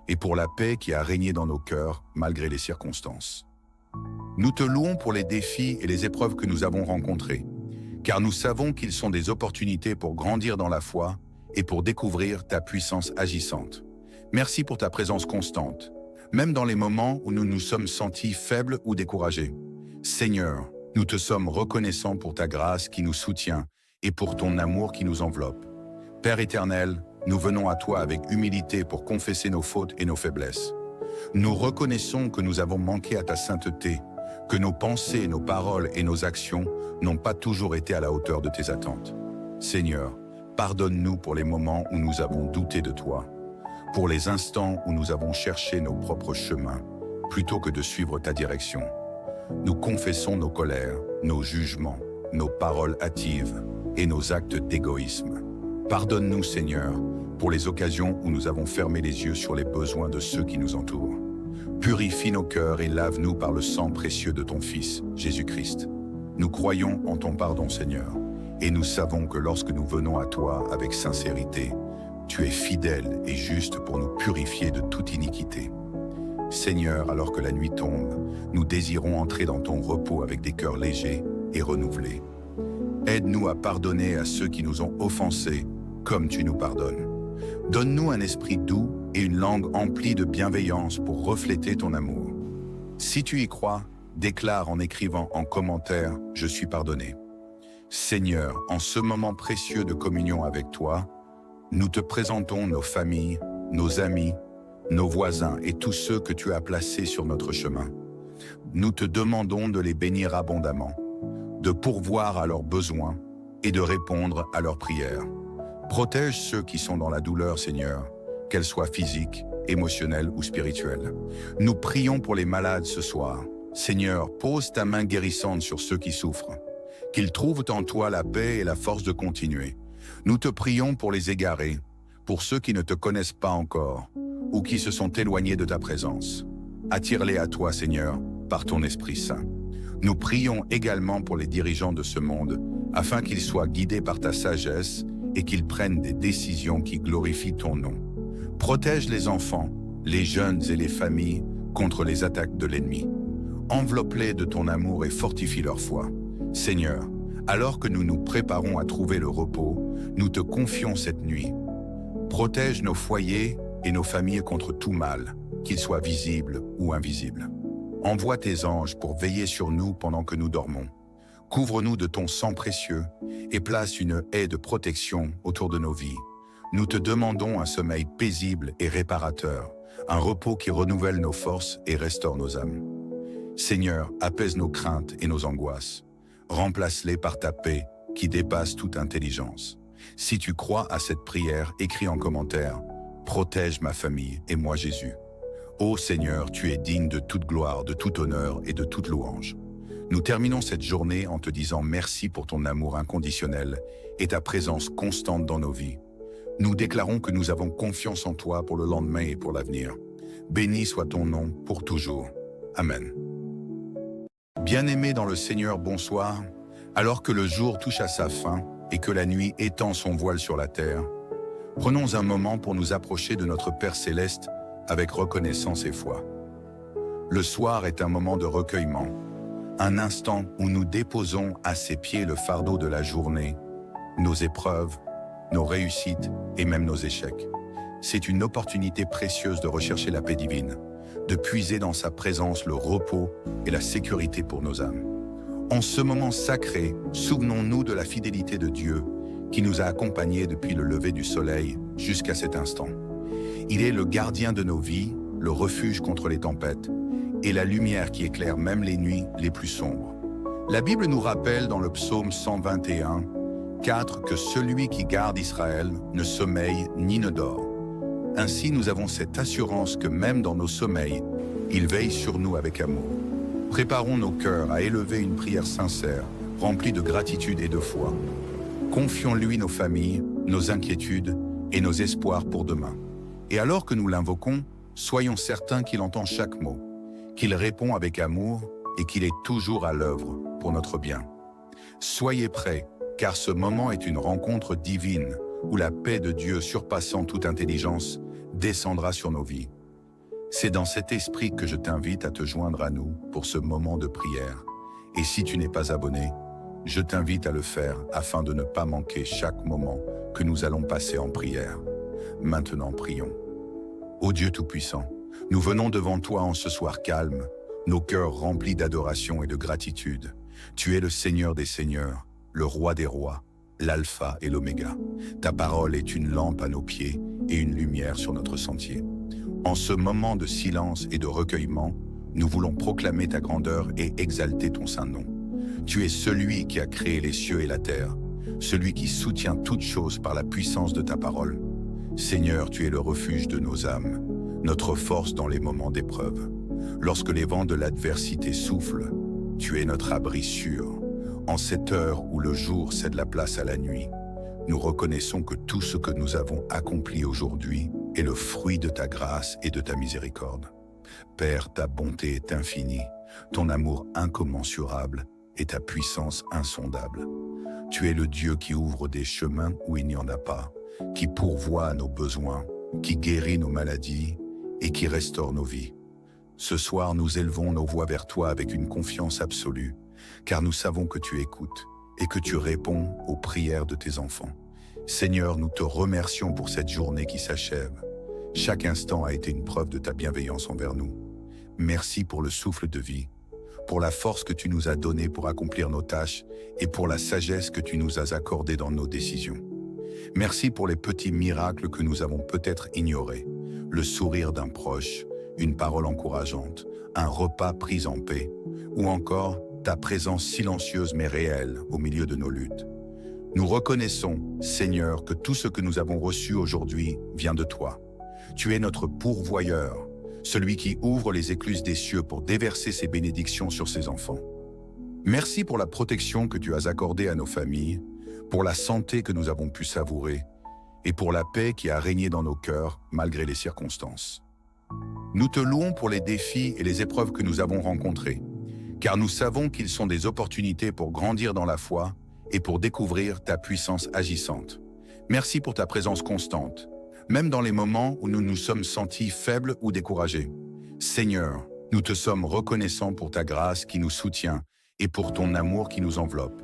et pour la paix qui a régné dans nos cœurs malgré les circonstances. Nous te louons pour les défis et les épreuves que nous avons rencontrés, car nous savons qu'ils sont des opportunités pour grandir dans la foi et pour découvrir ta puissance agissante. Merci pour ta présence constante, même dans les moments où nous nous sommes sentis faibles ou découragés. Seigneur, nous te sommes reconnaissants pour ta grâce qui nous soutient et pour ton amour qui nous enveloppe. Père éternel, nous venons à toi avec humilité pour confesser nos fautes et nos faiblesses. Nous reconnaissons que nous avons manqué à ta sainteté, que nos pensées, nos paroles et nos actions n'ont pas toujours été à la hauteur de tes attentes. Seigneur, pardonne-nous pour les moments où nous avons douté de toi, pour les instants où nous avons cherché nos propres chemins, plutôt que de suivre ta direction. Nous confessons nos colères, nos jugements, nos paroles hâtives et nos actes d'égoïsme. Pardonne-nous, Seigneur, pour les occasions où nous avons fermé les yeux sur les besoins de ceux qui nous entourent. Purifie nos cœurs et lave-nous par le sang précieux de ton Fils, Jésus-Christ. Nous croyons en ton pardon, Seigneur, et nous savons que lorsque nous venons à toi avec sincérité, tu es fidèle et juste pour nous purifier de toute iniquité. Seigneur, alors que la nuit tombe, nous désirons entrer dans ton repos avec des cœurs légers et renouvelés. Aide-nous à pardonner à ceux qui nous ont offensés, comme tu nous pardonnes. Donne-nous un esprit doux et une langue emplie de bienveillance pour refléter ton amour. Si tu y crois, déclare en écrivant en commentaire « Je suis pardonné ». Seigneur, en ce moment précieux de communion avec toi, nous te présentons nos familles, nos amis, nos voisins et tous ceux que tu as placés sur notre chemin. Nous te demandons de les bénir abondamment, de pourvoir à leurs besoins et de répondre à leurs prières. Protège ceux qui sont dans la douleur, Seigneur, qu'elle soit physique, émotionnelle ou spirituelle. Nous prions pour les malades ce soir. Seigneur, pose ta main guérissante sur ceux qui souffrent. Qu'ils trouvent en toi la paix et la force de continuer. Nous te prions pour les égarés, pour ceux qui ne te connaissent pas encore ou qui se sont éloignés de ta présence. Attire-les à toi, Seigneur, par ton Esprit Saint. Nous prions également pour les dirigeants de ce monde, afin qu'ils soient guidés par ta sagesse et qu'ils prennent des décisions qui glorifient ton nom. Protège les enfants, les jeunes et les familles contre les attaques de l'ennemi. Enveloppe-les de ton amour et fortifie leur foi. Seigneur, alors que nous nous préparons à trouver le repos, nous te confions cette nuit. Protège nos foyers et nos familles contre tout mal, qu'il soit visible ou invisible. Envoie tes anges pour veiller sur nous pendant que nous dormons. Couvre-nous de ton sang précieux et place une haie de protection autour de nos vies. Nous te demandons un sommeil paisible et réparateur, un repos qui renouvelle nos forces et restaure nos âmes. Seigneur, apaise nos craintes et nos angoisses. Remplace-les par ta paix qui dépasse toute intelligence. Si tu crois à cette prière, écris en commentaire « Protège ma famille et moi Jésus ». Ô Seigneur, tu es digne de toute gloire, de tout honneur et de toute louange. Nous terminons cette journée en te disant merci pour ton amour inconditionnel et ta présence constante dans nos vies. Nous déclarons que nous avons confiance en toi pour le lendemain et pour l'avenir. Béni soit ton nom pour toujours. Amen. Bien-aimés dans le Seigneur, bonsoir. Alors que le jour touche à sa fin et que la nuit étend son voile sur la terre, Prenons un moment pour nous approcher de notre Père céleste avec reconnaissance et foi. Le soir est un moment de recueillement, un instant où nous déposons à ses pieds le fardeau de la journée, nos épreuves, nos réussites et même nos échecs. C'est une opportunité précieuse de rechercher la paix divine, de puiser dans sa présence le repos et la sécurité pour nos âmes. En ce moment sacré, souvenons-nous de la fidélité de Dieu qui nous a accompagnés depuis le lever du soleil jusqu'à cet instant. Il est le gardien de nos vies, le refuge contre les tempêtes et la lumière qui éclaire même les nuits les plus sombres. La Bible nous rappelle dans le psaume 121, 4 que celui qui garde Israël ne sommeille ni ne dort. Ainsi, nous avons cette assurance que même dans nos sommeils, il veille sur nous avec amour. Préparons nos cœurs à élever une prière sincère, remplie de gratitude et de foi. Confions-lui nos familles, nos inquiétudes et nos espoirs pour demain. Et alors que nous l'invoquons, soyons certains qu'il entend chaque mot, qu'il répond avec amour et qu'il est toujours à l'œuvre pour notre bien. Soyez prêts, car ce moment est une rencontre divine où la paix de Dieu surpassant toute intelligence descendra sur nos vies. C'est dans cet esprit que je t'invite à te joindre à nous pour ce moment de prière. Et si tu n'es pas abonné, je t'invite à le faire afin de ne pas manquer chaque moment que nous allons passer en prière. Maintenant, prions. Ô Dieu Tout-Puissant, nous venons devant toi en ce soir calme, nos cœurs remplis d'adoration et de gratitude. Tu es le Seigneur des Seigneurs, le Roi des Rois, l'Alpha et l'Oméga. Ta parole est une lampe à nos pieds et une lumière sur notre sentier. En ce moment de silence et de recueillement, nous voulons proclamer ta grandeur et exalter ton saint nom. Tu es celui qui a créé les cieux et la terre, celui qui soutient toutes choses par la puissance de ta parole. Seigneur, tu es le refuge de nos âmes, notre force dans les moments d'épreuve. Lorsque les vents de l'adversité soufflent, tu es notre abri sûr. En cette heure où le jour cède la place à la nuit, nous reconnaissons que tout ce que nous avons accompli aujourd'hui est le fruit de ta grâce et de ta miséricorde. Père, ta bonté est infinie, ton amour incommensurable et ta puissance insondable. Tu es le Dieu qui ouvre des chemins où il n'y en a pas, qui pourvoit à nos besoins, qui guérit nos maladies et qui restaure nos vies. Ce soir, nous élevons nos voix vers toi avec une confiance absolue, car nous savons que tu écoutes et que tu réponds aux prières de tes enfants. Seigneur, nous te remercions pour cette journée qui s'achève. Chaque instant a été une preuve de ta bienveillance envers nous. Merci pour le souffle de vie, pour la force que tu nous as donnée pour accomplir nos tâches et pour la sagesse que tu nous as accordée dans nos décisions. Merci pour les petits miracles que nous avons peut-être ignorés, le sourire d'un proche, une parole encourageante, un repas pris en paix, ou encore ta présence silencieuse mais réelle au milieu de nos luttes. Nous reconnaissons, Seigneur, que tout ce que nous avons reçu aujourd'hui vient de toi. Tu es notre pourvoyeur, celui qui ouvre les écluses des cieux pour déverser ses bénédictions sur ses enfants. Merci pour la protection que tu as accordée à nos familles, pour la santé que nous avons pu savourer et pour la paix qui a régné dans nos cœurs malgré les circonstances. Nous te louons pour les défis et les épreuves que nous avons rencontrés, car nous savons qu'ils sont des opportunités pour grandir dans la foi et pour découvrir ta puissance agissante. Merci pour ta présence constante, même dans les moments où nous nous sommes sentis faibles ou découragés. Seigneur, nous te sommes reconnaissants pour ta grâce qui nous soutient et pour ton amour qui nous enveloppe.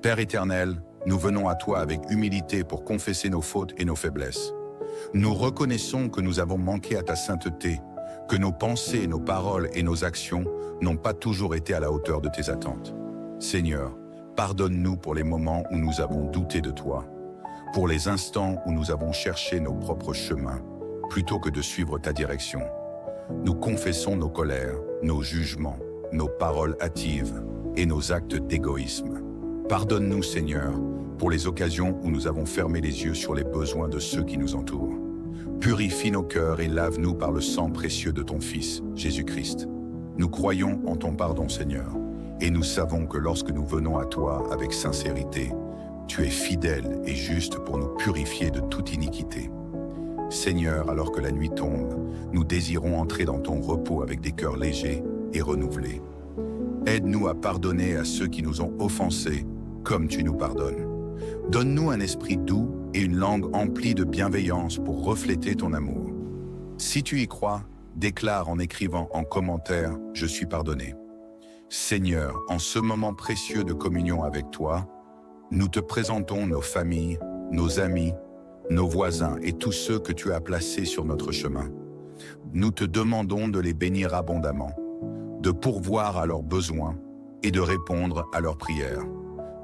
Père éternel, nous venons à toi avec humilité pour confesser nos fautes et nos faiblesses. Nous reconnaissons que nous avons manqué à ta sainteté, que nos pensées, nos paroles et nos actions n'ont pas toujours été à la hauteur de tes attentes. Seigneur, pardonne-nous pour les moments où nous avons douté de toi, pour les instants où nous avons cherché nos propres chemins, plutôt que de suivre ta direction. Nous confessons nos colères, nos jugements, nos paroles hâtives et nos actes d'égoïsme. Pardonne-nous, Seigneur, pour les occasions où nous avons fermé les yeux sur les besoins de ceux qui nous entourent. Purifie nos cœurs et lave-nous par le sang précieux de ton Fils, Jésus-Christ. Nous croyons en ton pardon, Seigneur, et nous savons que lorsque nous venons à toi avec sincérité, tu es fidèle et juste pour nous purifier de toute iniquité. Seigneur, alors que la nuit tombe, nous désirons entrer dans ton repos avec des cœurs légers et renouvelés. Aide-nous à pardonner à ceux qui nous ont offensés, comme tu nous pardonnes. Donne-nous un esprit doux et une langue emplie de bienveillance pour refléter ton amour. Si tu y crois, déclare en écrivant en commentaire « Je suis pardonné ». Seigneur, en ce moment précieux de communion avec toi, nous te présentons nos familles, nos amis, nos voisins et tous ceux que tu as placés sur notre chemin. Nous te demandons de les bénir abondamment, de pourvoir à leurs besoins et de répondre à leurs prières.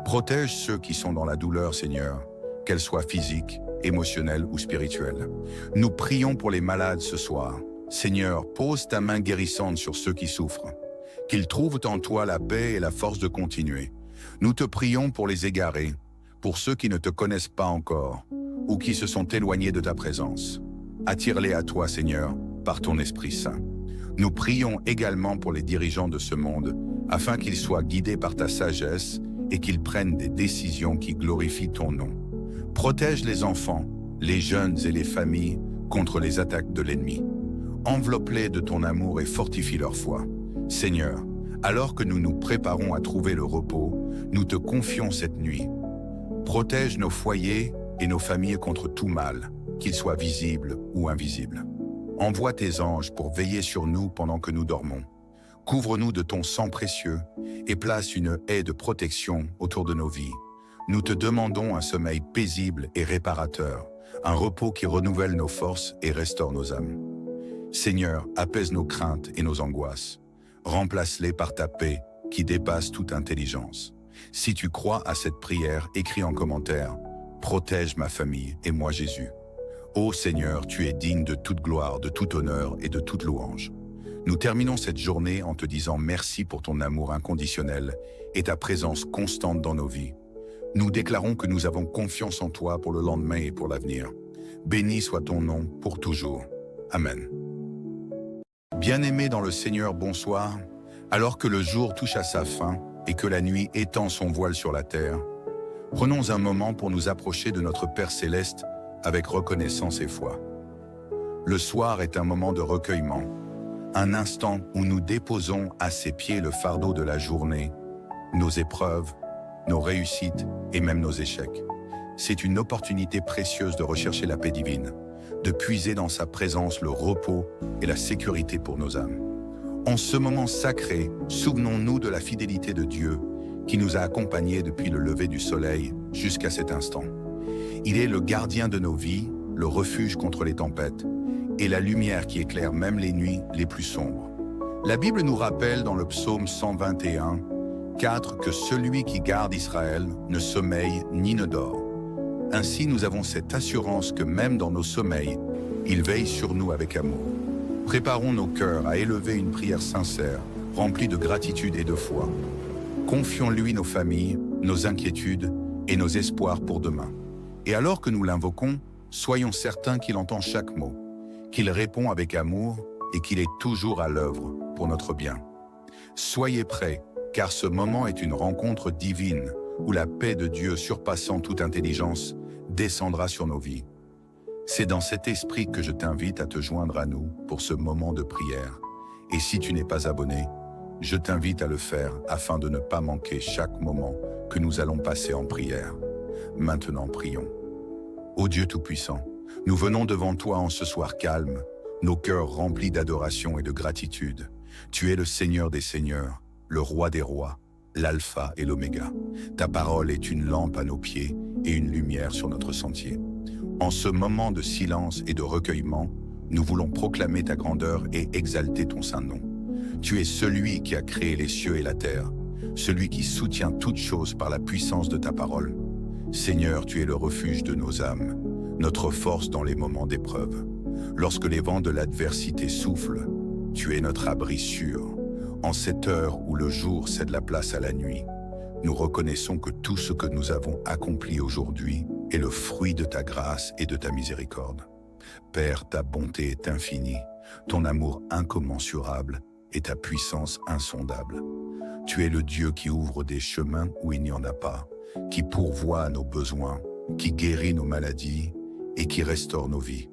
Protège ceux qui sont dans la douleur, Seigneur, qu'elle soit physique, émotionnelle ou spirituelle. Nous prions pour les malades ce soir. Seigneur, pose ta main guérissante sur ceux qui souffrent, qu'ils trouvent en toi la paix et la force de continuer. Nous te prions pour les égarés, pour ceux qui ne te connaissent pas encore ou qui se sont éloignés de ta présence. Attire-les à toi, Seigneur, par ton Esprit Saint. Nous prions également pour les dirigeants de ce monde, afin qu'ils soient guidés par ta sagesse et qu'ils prennent des décisions qui glorifient ton nom. Protège les enfants, les jeunes et les familles contre les attaques de l'ennemi. Enveloppe-les de ton amour et fortifie leur foi. Seigneur, alors que nous nous préparons à trouver le repos, nous te confions cette nuit. Protège nos foyers et nos familles contre tout mal, qu'ils soient visibles ou invisibles. Envoie tes anges pour veiller sur nous pendant que nous dormons. Couvre-nous de ton sang précieux et place une haie de protection autour de nos vies. Nous te demandons un sommeil paisible et réparateur, un repos qui renouvelle nos forces et restaure nos âmes. Seigneur, apaise nos craintes et nos angoisses. Remplace-les par ta paix qui dépasse toute intelligence. Si tu crois à cette prière, écris en commentaire « Protège ma famille et moi Jésus ». Ô Seigneur, tu es digne de toute gloire, de tout honneur et de toute louange. Nous terminons cette journée en te disant merci pour ton amour inconditionnel et ta présence constante dans nos vies. Nous déclarons que nous avons confiance en toi pour le lendemain et pour l'avenir. Béni soit ton nom pour toujours. Amen. Bien-aimés dans le Seigneur, bonsoir. Alors que le jour touche à sa fin et que la nuit étend son voile sur la terre, prenons un moment pour nous approcher de notre Père Céleste avec reconnaissance et foi. Le soir est un moment de recueillement, un instant où nous déposons à ses pieds le fardeau de la journée, nos épreuves, nos réussites et même nos échecs. C'est une opportunité précieuse de rechercher la paix divine, de puiser dans sa présence le repos et la sécurité pour nos âmes. En ce moment sacré, souvenons-nous de la fidélité de Dieu qui nous a accompagnés depuis le lever du soleil jusqu'à cet instant. Il est le gardien de nos vies, le refuge contre les tempêtes et la lumière qui éclaire même les nuits les plus sombres. La Bible nous rappelle dans le psaume 121, 4 que celui qui garde Israël ne sommeille ni ne dort. Ainsi, nous avons cette assurance que même dans nos sommeils, il veille sur nous avec amour. Préparons nos cœurs à élever une prière sincère, remplie de gratitude et de foi. Confions-lui nos familles, nos inquiétudes et nos espoirs pour demain. Et alors que nous l'invoquons, soyons certains qu'il entend chaque mot, qu'il répond avec amour et qu'il est toujours à l'œuvre pour notre bien. Soyez prêts, car ce moment est une rencontre divine où la paix de Dieu surpassant toute intelligence descendra sur nos vies. C'est dans cet esprit que je t'invite à te joindre à nous pour ce moment de prière. Et si tu n'es pas abonné, je t'invite à le faire afin de ne pas manquer chaque moment que nous allons passer en prière. Maintenant, prions. Ô Dieu Tout-Puissant, nous venons devant toi en ce soir calme, nos cœurs remplis d'adoration et de gratitude. Tu es le Seigneur des Seigneurs, le Roi des Rois, l'Alpha et l'Oméga. Ta parole est une lampe à nos pieds et une lumière sur notre sentier. En ce moment de silence et de recueillement, nous voulons proclamer ta grandeur et exalter ton saint nom. Tu es celui qui a créé les cieux et la terre, celui qui soutient toutes choses par la puissance de ta parole. Seigneur, tu es le refuge de nos âmes, notre force dans les moments d'épreuve. Lorsque les vents de l'adversité soufflent, tu es notre abri sûr. En cette heure où le jour cède la place à la nuit, nous reconnaissons que tout ce que nous avons accompli aujourd'hui est le fruit de ta grâce et de ta miséricorde. Père, ta bonté est infinie, ton amour incommensurable et ta puissance insondable. Tu es le Dieu qui ouvre des chemins où il n'y en a pas, qui pourvoit à nos besoins, qui guérit nos maladies et qui restaure nos vies.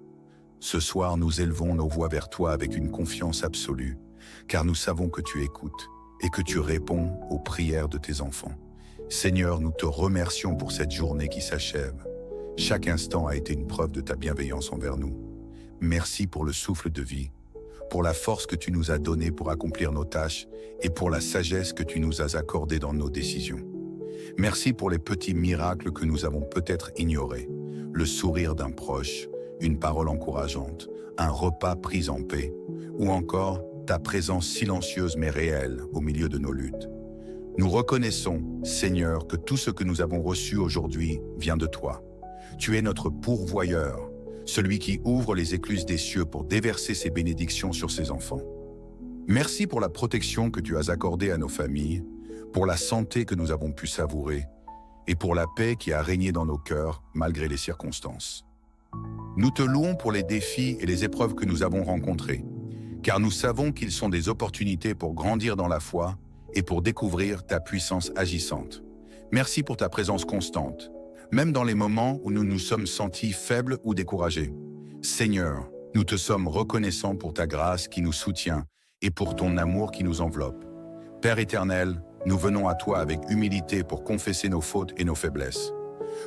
Ce soir, nous élevons nos voix vers toi avec une confiance absolue, car nous savons que tu écoutes et que tu réponds aux prières de tes enfants. Seigneur, nous te remercions pour cette journée qui s'achève. Chaque instant a été une preuve de ta bienveillance envers nous. Merci pour le souffle de vie, pour la force que tu nous as donnée pour accomplir nos tâches et pour la sagesse que tu nous as accordée dans nos décisions. Merci pour les petits miracles que nous avons peut-être ignorés, le sourire d'un proche, une parole encourageante, un repas pris en paix, ou encore ta présence silencieuse mais réelle au milieu de nos luttes. Nous reconnaissons, Seigneur, que tout ce que nous avons reçu aujourd'hui vient de toi. Tu es notre pourvoyeur, celui qui ouvre les écluses des cieux pour déverser ses bénédictions sur ses enfants. Merci pour la protection que tu as accordée à nos familles, pour la santé que nous avons pu savourer et pour la paix qui a régné dans nos cœurs malgré les circonstances. Nous te louons pour les défis et les épreuves que nous avons rencontrés, car nous savons qu'ils sont des opportunités pour grandir dans la foi et pour découvrir ta puissance agissante. Merci pour ta présence constante, même dans les moments où nous nous sommes sentis faibles ou découragés. Seigneur, nous te sommes reconnaissants pour ta grâce qui nous soutient et pour ton amour qui nous enveloppe. Père éternel, nous venons à toi avec humilité pour confesser nos fautes et nos faiblesses.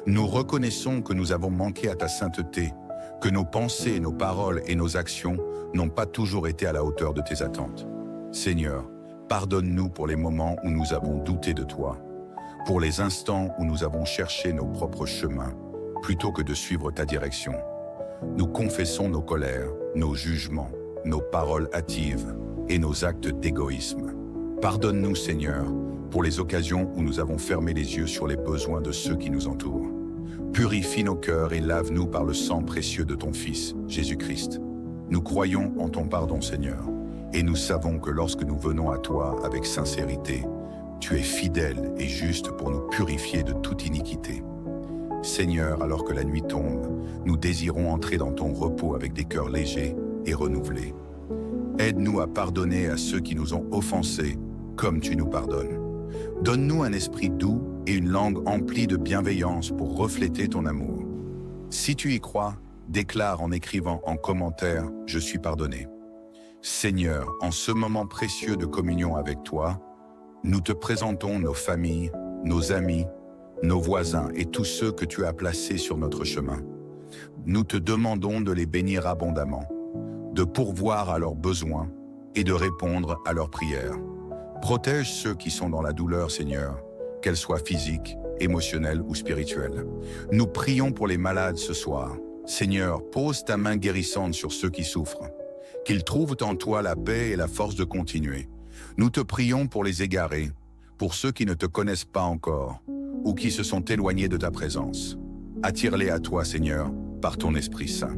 Nous reconnaissons que nous avons manqué à ta sainteté, que nos pensées, nos paroles et nos actions n'ont pas toujours été à la hauteur de tes attentes. Seigneur, pardonne-nous pour les moments où nous avons douté de toi, pour les instants où nous avons cherché nos propres chemins, plutôt que de suivre ta direction. Nous confessons nos colères, nos jugements, nos paroles hâtives et nos actes d'égoïsme. Pardonne-nous, Seigneur, pour les occasions où nous avons fermé les yeux sur les besoins de ceux qui nous entourent. Purifie nos cœurs et lave-nous par le sang précieux de ton Fils, Jésus-Christ. Nous croyons en ton pardon, Seigneur, et nous savons que lorsque nous venons à toi avec sincérité, tu es fidèle et juste pour nous purifier de toute iniquité. Seigneur, alors que la nuit tombe, nous désirons entrer dans ton repos avec des cœurs légers et renouvelés. Aide-nous à pardonner à ceux qui nous ont offensés, comme tu nous pardonnes. Donne-nous un esprit doux et une langue emplie de bienveillance pour refléter ton amour. Si tu y crois, déclare en écrivant en commentaire « Je suis pardonné ». Seigneur, en ce moment précieux de communion avec toi, nous te présentons nos familles, nos amis, nos voisins et tous ceux que tu as placés sur notre chemin. Nous te demandons de les bénir abondamment, de pourvoir à leurs besoins et de répondre à leurs prières. Protège ceux qui sont dans la douleur, Seigneur, qu'elle soit physique, émotionnelle ou spirituelle. Nous prions pour les malades ce soir. Seigneur, pose ta main guérissante sur ceux qui souffrent. Qu'ils trouvent en toi la paix et la force de continuer. Nous te prions pour les égarés, pour ceux qui ne te connaissent pas encore ou qui se sont éloignés de ta présence. Attire-les à toi, Seigneur, par ton Esprit Saint.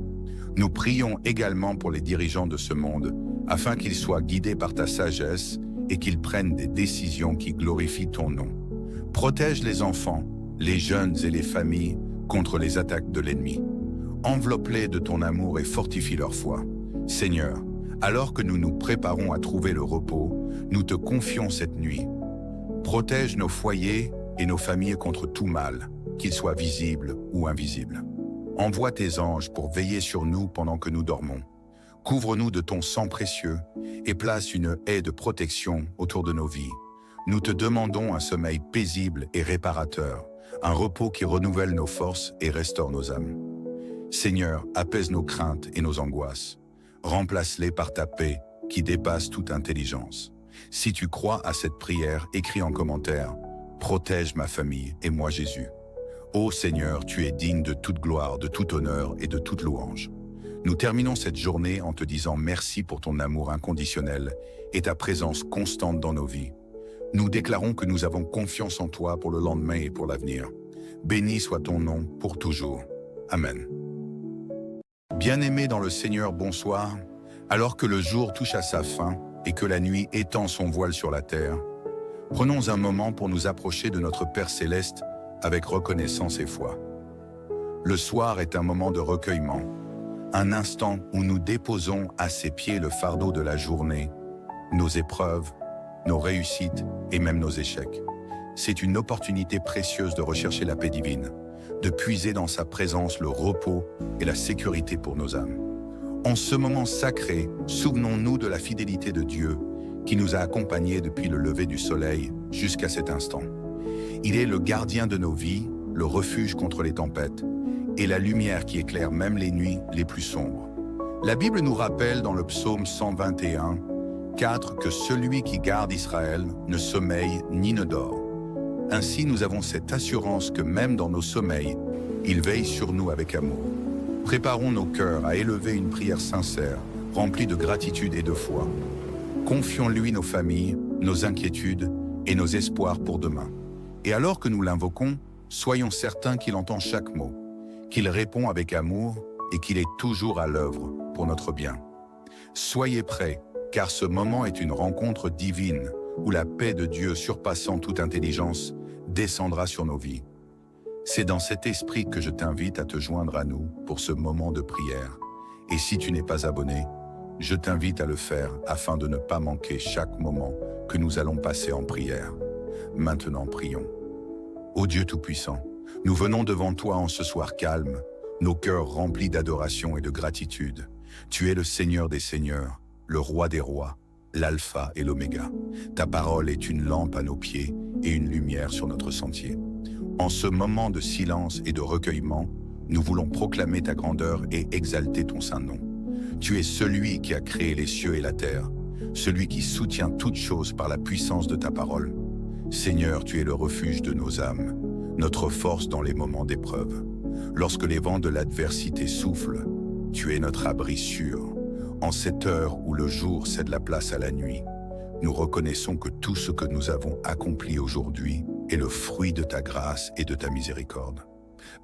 Nous prions également pour les dirigeants de ce monde, afin qu'ils soient guidés par ta sagesse et qu'ils prennent des décisions qui glorifient ton nom. Protège les enfants, les jeunes et les familles contre les attaques de l'ennemi. Enveloppe-les de ton amour et fortifie leur foi. Seigneur, alors que nous nous préparons à trouver le repos, nous te confions cette nuit. Protège nos foyers et nos familles contre tout mal, qu'il soit visible ou invisible. Envoie tes anges pour veiller sur nous pendant que nous dormons. Couvre-nous de ton sang précieux et place une haie de protection autour de nos vies. Nous te demandons un sommeil paisible et réparateur, un repos qui renouvelle nos forces et restaure nos âmes. Seigneur, apaise nos craintes et nos angoisses. Remplace-les par ta paix qui dépasse toute intelligence. Si tu crois à cette prière, écris en commentaire « Protège ma famille et moi Jésus ». Ô Seigneur, tu es digne de toute gloire, de tout honneur et de toute louange. Nous terminons cette journée en te disant merci pour ton amour inconditionnel et ta présence constante dans nos vies. Nous déclarons que nous avons confiance en toi pour le lendemain et pour l'avenir. Béni soit ton nom pour toujours. Amen. Bien-aimés dans le Seigneur, bonsoir. Alors que le jour touche à sa fin et que la nuit étend son voile sur la terre, prenons un moment pour nous approcher de notre Père Céleste avec reconnaissance et foi. Le soir est un moment de recueillement, un instant où nous déposons à ses pieds le fardeau de la journée, nos épreuves, nos réussites et même nos échecs. C'est une opportunité précieuse de rechercher la paix divine, de puiser dans sa présence le repos et la sécurité pour nos âmes. En ce moment sacré, souvenons-nous de la fidélité de Dieu qui nous a accompagnés depuis le lever du soleil jusqu'à cet instant. Il est le gardien de nos vies, le refuge contre les tempêtes, et la lumière qui éclaire même les nuits les plus sombres. La Bible nous rappelle dans le psaume 121, 4 que celui qui garde Israël ne sommeille ni ne dort. Ainsi, nous avons cette assurance que même dans nos sommeils, il veille sur nous avec amour. Préparons nos cœurs à élever une prière sincère, remplie de gratitude et de foi. Confions-lui nos familles, nos inquiétudes et nos espoirs pour demain. Et alors que nous l'invoquons, soyons certains qu'il entend chaque mot, qu'il répond avec amour et qu'il est toujours à l'œuvre pour notre bien. Soyez prêts, car ce moment est une rencontre divine où la paix de Dieu surpassant toute intelligence descendra sur nos vies. C'est dans cet esprit que je t'invite à te joindre à nous pour ce moment de prière. Et si tu n'es pas abonné, je t'invite à le faire afin de ne pas manquer chaque moment que nous allons passer en prière. Maintenant, prions. Ô Dieu Tout-Puissant, nous venons devant toi en ce soir calme, nos cœurs remplis d'adoration et de gratitude. Tu es le Seigneur des Seigneurs, le Roi des Rois, l'Alpha et l'Oméga. Ta parole est une lampe à nos pieds et une lumière sur notre sentier. En ce moment de silence et de recueillement, nous voulons proclamer ta grandeur et exalter ton saint nom. Tu es celui qui a créé les cieux et la terre, celui qui soutient toutes choses par la puissance de ta parole. Seigneur, tu es le refuge de nos âmes, notre force dans les moments d'épreuve. Lorsque les vents de l'adversité soufflent, tu es notre abri sûr. En cette heure où le jour cède la place à la nuit, nous reconnaissons que tout ce que nous avons accompli aujourd'hui est le fruit de ta grâce et de ta miséricorde.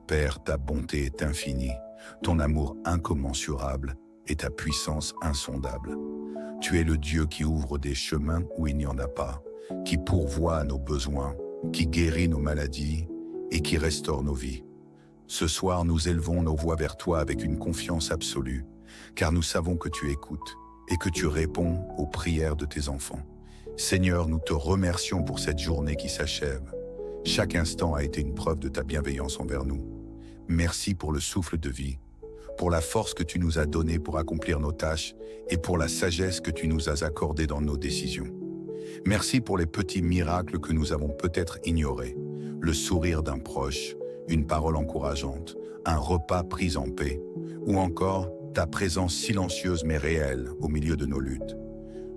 Père, ta bonté est infinie, ton amour incommensurable et ta puissance insondable. Tu es le Dieu qui ouvre des chemins où il n'y en a pas, qui pourvoit à nos besoins, qui guérit nos maladies et qui restaure nos vies. Ce soir, nous élevons nos voix vers toi avec une confiance absolue, car nous savons que tu écoutes et que tu réponds aux prières de tes enfants. Seigneur, nous te remercions pour cette journée qui s'achève. Chaque instant a été une preuve de ta bienveillance envers nous. Merci pour le souffle de vie, pour la force que tu nous as donnée pour accomplir nos tâches et pour la sagesse que tu nous as accordée dans nos décisions. Merci pour les petits miracles que nous avons peut-être ignorés, le sourire d'un proche, une parole encourageante, un repas pris en paix, ou encore ta présence silencieuse mais réelle au milieu de nos luttes.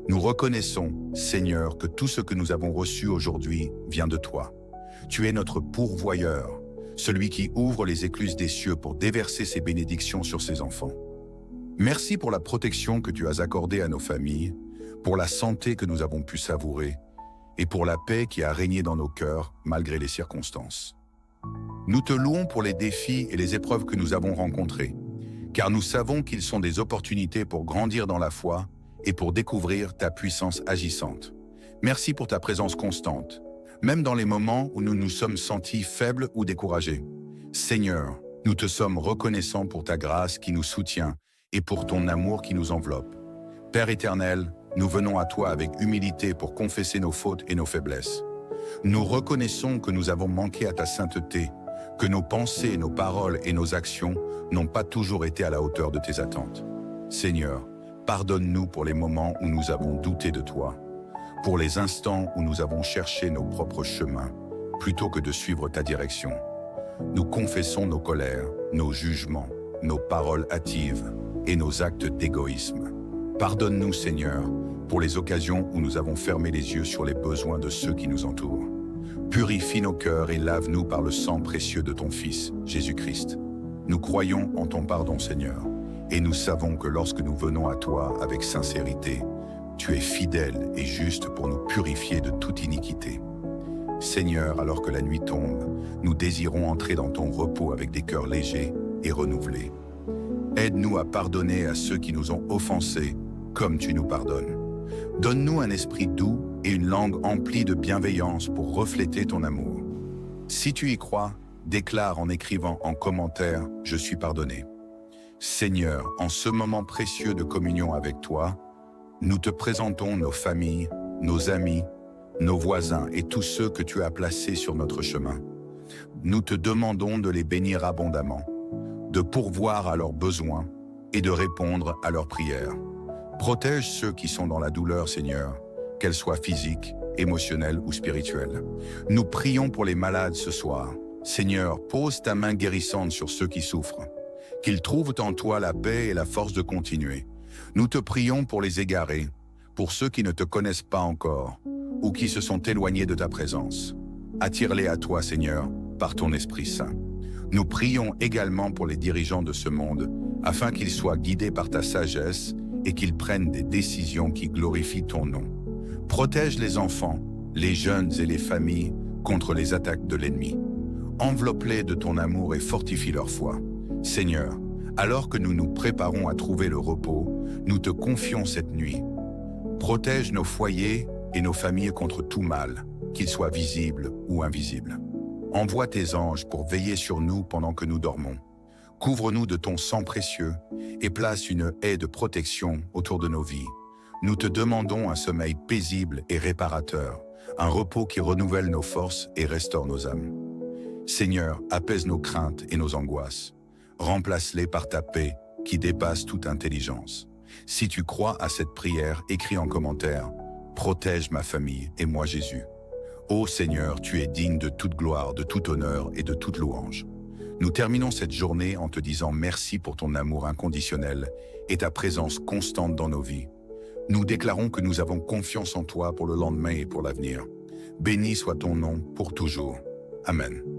Nous reconnaissons, Seigneur, que tout ce que nous avons reçu aujourd'hui vient de toi. Tu es notre pourvoyeur, celui qui ouvre les écluses des cieux pour déverser ses bénédictions sur ses enfants. Merci pour la protection que tu as accordée à nos familles, pour la santé que nous avons pu savourer, et pour la paix qui a régné dans nos cœurs malgré les circonstances. Nous te louons pour les défis et les épreuves que nous avons rencontrés, car nous savons qu'ils sont des opportunités pour grandir dans la foi et pour découvrir ta puissance agissante. Merci pour ta présence constante, même dans les moments où nous nous sommes sentis faibles ou découragés. Seigneur, nous te sommes reconnaissants pour ta grâce qui nous soutient et pour ton amour qui nous enveloppe. Père éternel, nous venons à toi avec humilité pour confesser nos fautes et nos faiblesses. Nous reconnaissons que nous avons manqué à ta sainteté, que nos pensées, nos paroles et nos actions n'ont pas toujours été à la hauteur de tes attentes. Seigneur, pardonne-nous pour les moments où nous avons douté de toi, pour les instants où nous avons cherché nos propres chemins, plutôt que de suivre ta direction. Nous confessons nos colères, nos jugements, nos paroles hâtives et nos actes d'égoïsme. Pardonne-nous, Seigneur, pour les occasions où nous avons fermé les yeux sur les besoins de ceux qui nous entourent. Purifie nos cœurs et lave-nous par le sang précieux de ton Fils, Jésus-Christ. Nous croyons en ton pardon, Seigneur, et nous savons que lorsque nous venons à toi avec sincérité, tu es fidèle et juste pour nous purifier de toute iniquité. Seigneur, alors que la nuit tombe, nous désirons entrer dans ton repos avec des cœurs légers et renouvelés. Aide-nous à pardonner à ceux qui nous ont offensés, comme tu nous pardonnes. Donne-nous un esprit doux et une langue emplie de bienveillance pour refléter ton amour. Si tu y crois, déclare en écrivant en commentaire « Je suis pardonné ». Seigneur, en ce moment précieux de communion avec toi, nous te présentons nos familles, nos amis, nos voisins et tous ceux que tu as placés sur notre chemin. Nous te demandons de les bénir abondamment, de pourvoir à leurs besoins et de répondre à leurs prières. Protège ceux qui sont dans la douleur, Seigneur, qu'elle soit physique, émotionnelle ou spirituelle. Nous prions pour les malades ce soir. Seigneur, pose ta main guérissante sur ceux qui souffrent. Qu'ils trouvent en toi la paix et la force de continuer. Nous te prions pour les égarés, pour ceux qui ne te connaissent pas encore, ou qui se sont éloignés de ta présence. Attire-les à toi, Seigneur, par ton Esprit Saint. Nous prions également pour les dirigeants de ce monde, afin qu'ils soient guidés par ta sagesse et qu'ils prennent des décisions qui glorifient ton nom. Protège les enfants, les jeunes et les familles contre les attaques de l'ennemi. Enveloppe-les de ton amour et fortifie leur foi. Seigneur, alors que nous nous préparons à trouver le repos, nous te confions cette nuit. Protège nos foyers et nos familles contre tout mal, qu'il soit visible ou invisible. Envoie tes anges pour veiller sur nous pendant que nous dormons. Couvre-nous de ton sang précieux et place une haie de protection autour de nos vies. Nous te demandons un sommeil paisible et réparateur, un repos qui renouvelle nos forces et restaure nos âmes. Seigneur, apaise nos craintes et nos angoisses. Remplace-les par ta paix qui dépasse toute intelligence. Si tu crois à cette prière, écris en commentaire « Protège ma famille et moi Jésus ». Ô Seigneur, tu es digne de toute gloire, de tout honneur et de toute louange. Nous terminons cette journée en te disant merci pour ton amour inconditionnel et ta présence constante dans nos vies. Nous déclarons que nous avons confiance en toi pour le lendemain et pour l'avenir. Béni soit ton nom pour toujours. Amen.